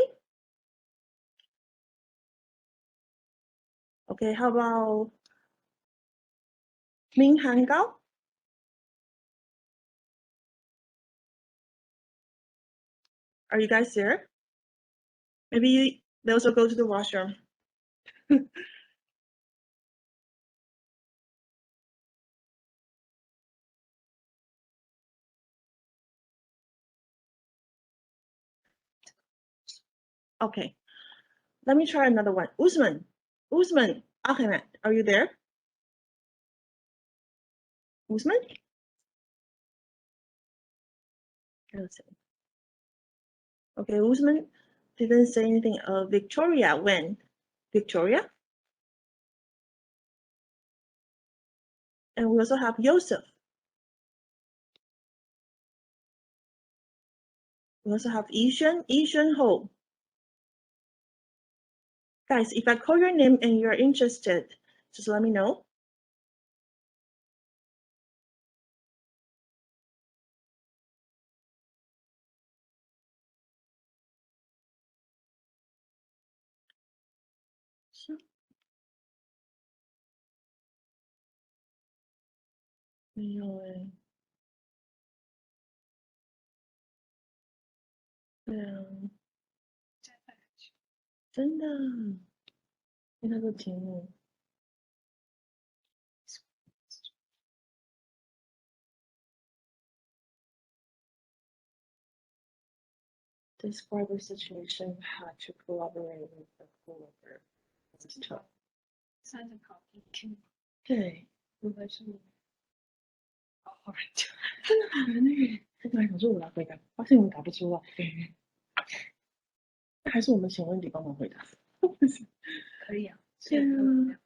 Okay, how about Ming Han Gao? Are you guys there? Maybe they also go to the washroom. Okay, let me try another one. Usman Ahmed, are you there? Usman? Okay, Usman didn't say anything. Victoria, when? Victoria? And we also have Yosef. We also have Yishen Ho. Guys, if I call your name and you're interested, just let me know. Sure. 没有欸。对啊。真的。因为那个题目。Describe a situation had to collaborate with a coworker. It's tough. 3个考题。对。如何是好难讲，真的很难欸。我本来想说我来回答，发现我答不出来。那还是我们请温迪帮忙回答。可以啊。对啊。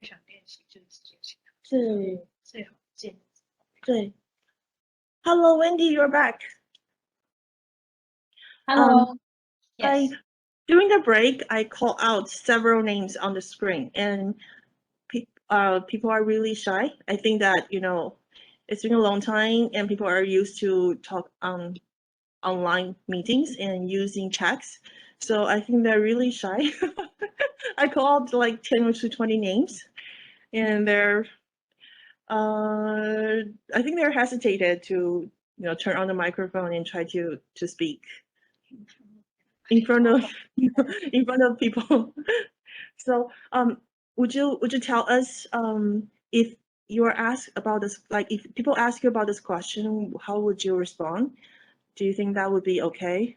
想练习就直接请他。对。最好见。对。Hello, Wendy, you're back. Hello. Yes. During the break, I called out several names on the screen, and people are really shy. I think that, it's been a long time and people are used to talk on online meetings and using chats. So I think they're really shy. I called like 10 to 20 names and I think they're hesitated to, turn on the microphone and try to speak in front of people. So would you tell us if you are asked about this, like if people ask you about this question, how would you respond? Do you think that would be okay?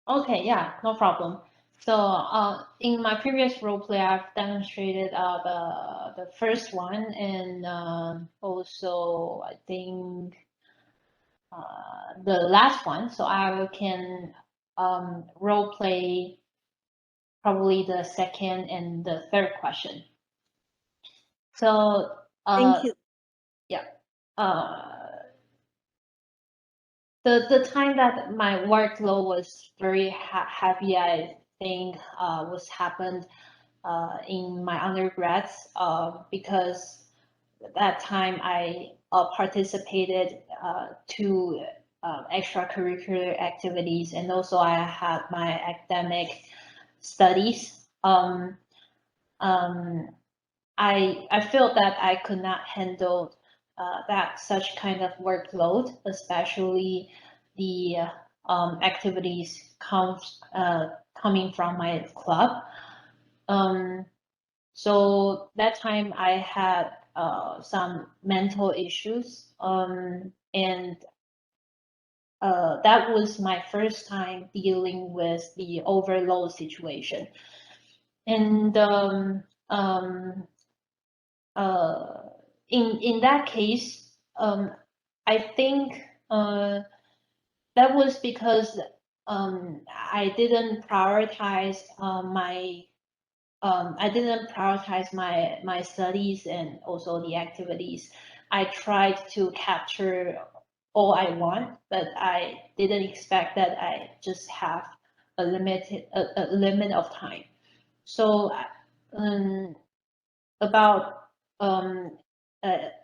Okay, yeah, no problem. So in my previous role play, I've demonstrated the first one, and also I think the last one. So I can role play probably the second and the third question. So Thank you. yeah, the time that my workload was very heavy, I think was happened in my undergrads because at that time I participated to extracurricular activities, and also I had my academic studies. I felt that I could not handle that such kind of workload, especially the activities coming from my club. So that time I had some mental issues, and that was my first time dealing with the overload situation. And in that case, I think that was because I didn't prioritize my studies and also the activities. I tried to capture all I want, but I didn't expect that I just have a limit of time. So about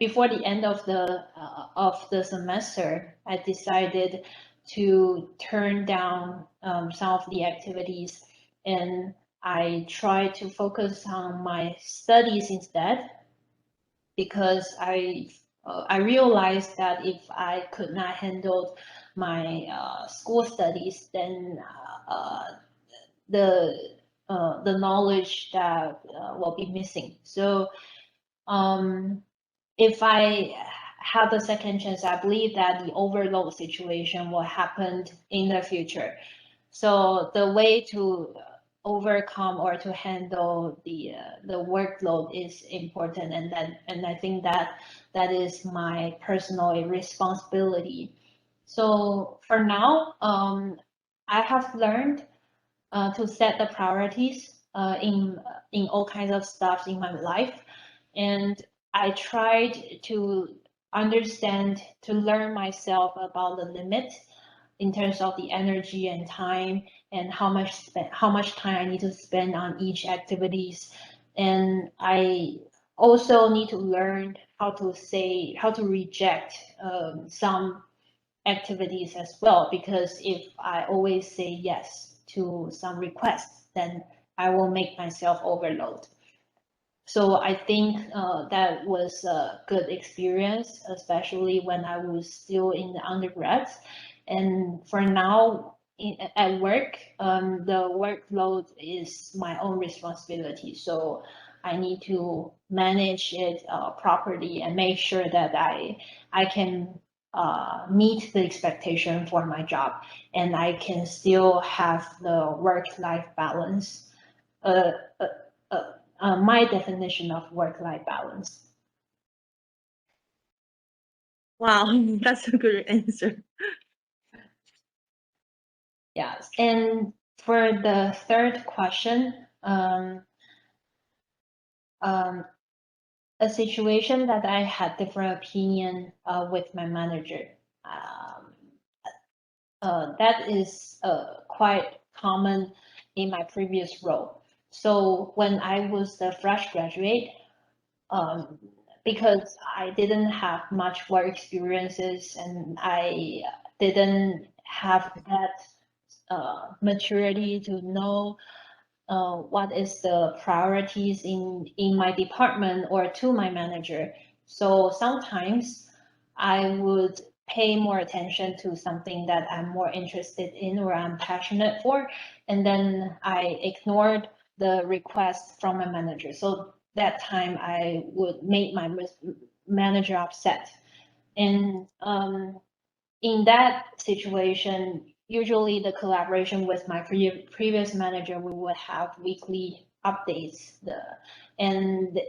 before the end of the semester, I decided to turn down some of the activities, and I tried to focus on my studies instead, because I realized that if I could not handle my school studies, then the knowledge that will be missing. So if I have a second chance, I believe that the overload situation will happen in the future. So the way to overcome or to handle the workload is important, and I think that is my personal responsibility. So for now, I have learned to set the priorities in all kinds of stuff in my life, and I tried to understand, to learn myself about the limit in terms of the energy and time, and how much time I need to spend on each activities. And I also need to learn how to reject some activities as well, because if I always say yes to some requests, then I will make myself overload. So I think that was a good experience, especially when I was still in the undergrad. And for now, at work, the workload is my own responsibility. So I need to manage it properly and make sure that I can meet the expectation for my job, and I can still have the work-life balance. My definition of work-life balance. Wow, that's a good answer. Yes, and for the third question, a situation that I had different opinion with my manager. That is quite common in my previous role. So when I was the fresh graduate, because I didn't have much work experiences and I didn't have that maturity to know what is the priorities in my department or to my manager. So sometimes I would pay more attention to something that I'm more interested in or I'm passionate for, and then I ignored the request from my manager. So that time I would make my manager upset. And in that situation, usually the collaboration with my previous manager, we would have weekly updates. And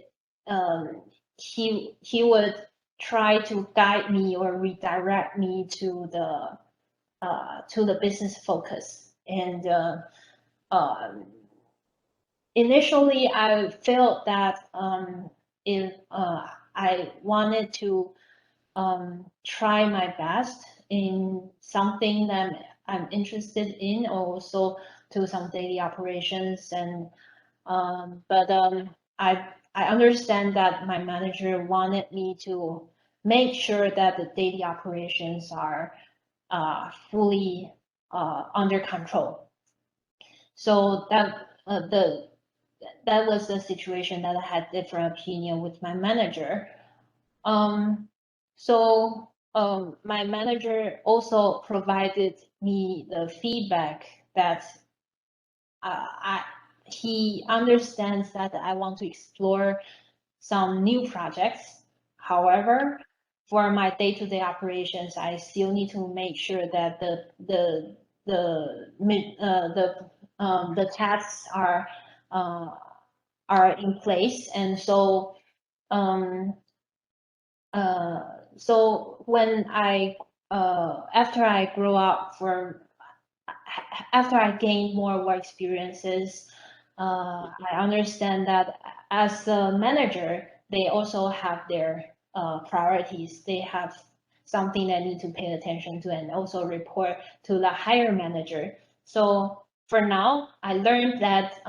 he would try to guide me or redirect me to the business focus. And initially, I felt that if I wanted to try my best in something that I'm interested in, also to some daily operations, and but I understand that my manager wanted me to make sure that the daily operations are fully under control. So that was the situation that I had different opinion with my manager. So my manager also provided me the feedback that he understands that I want to explore some new projects. However, for my day-to-day operations, I still need to make sure that the tasks are in place, and so so when after I grow up, after I gain more work experiences, I understand that as a manager, they also have their priorities. They have something they need to pay attention to and also report to the higher manager. So for now, I learned that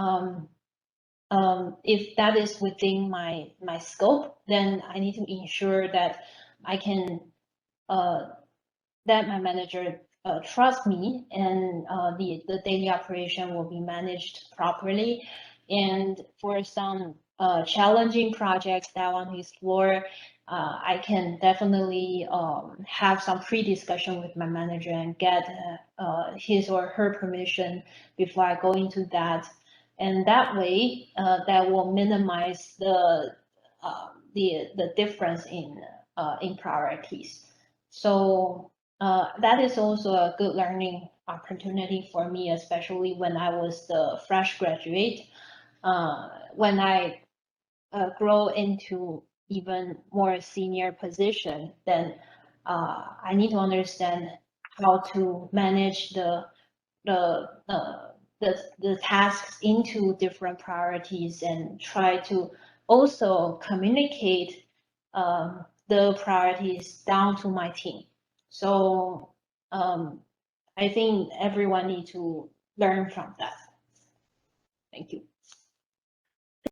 if that is within my scope, then I need to ensure that I can that my manager trusts me, and the daily operation will be managed properly. And for some challenging projects that I want to explore, I can definitely have some pre-discussion with my manager and get his or her permission before I go into that. And that way, that will minimize the difference in priorities. So that is also a good learning opportunity for me, especially when I was the fresh graduate. When I grow into even more senior position, then I need to understand how to manage the tasks into different priorities and try to also communicate the priorities down to my team. So I think everyone needs to learn from that. Thank you.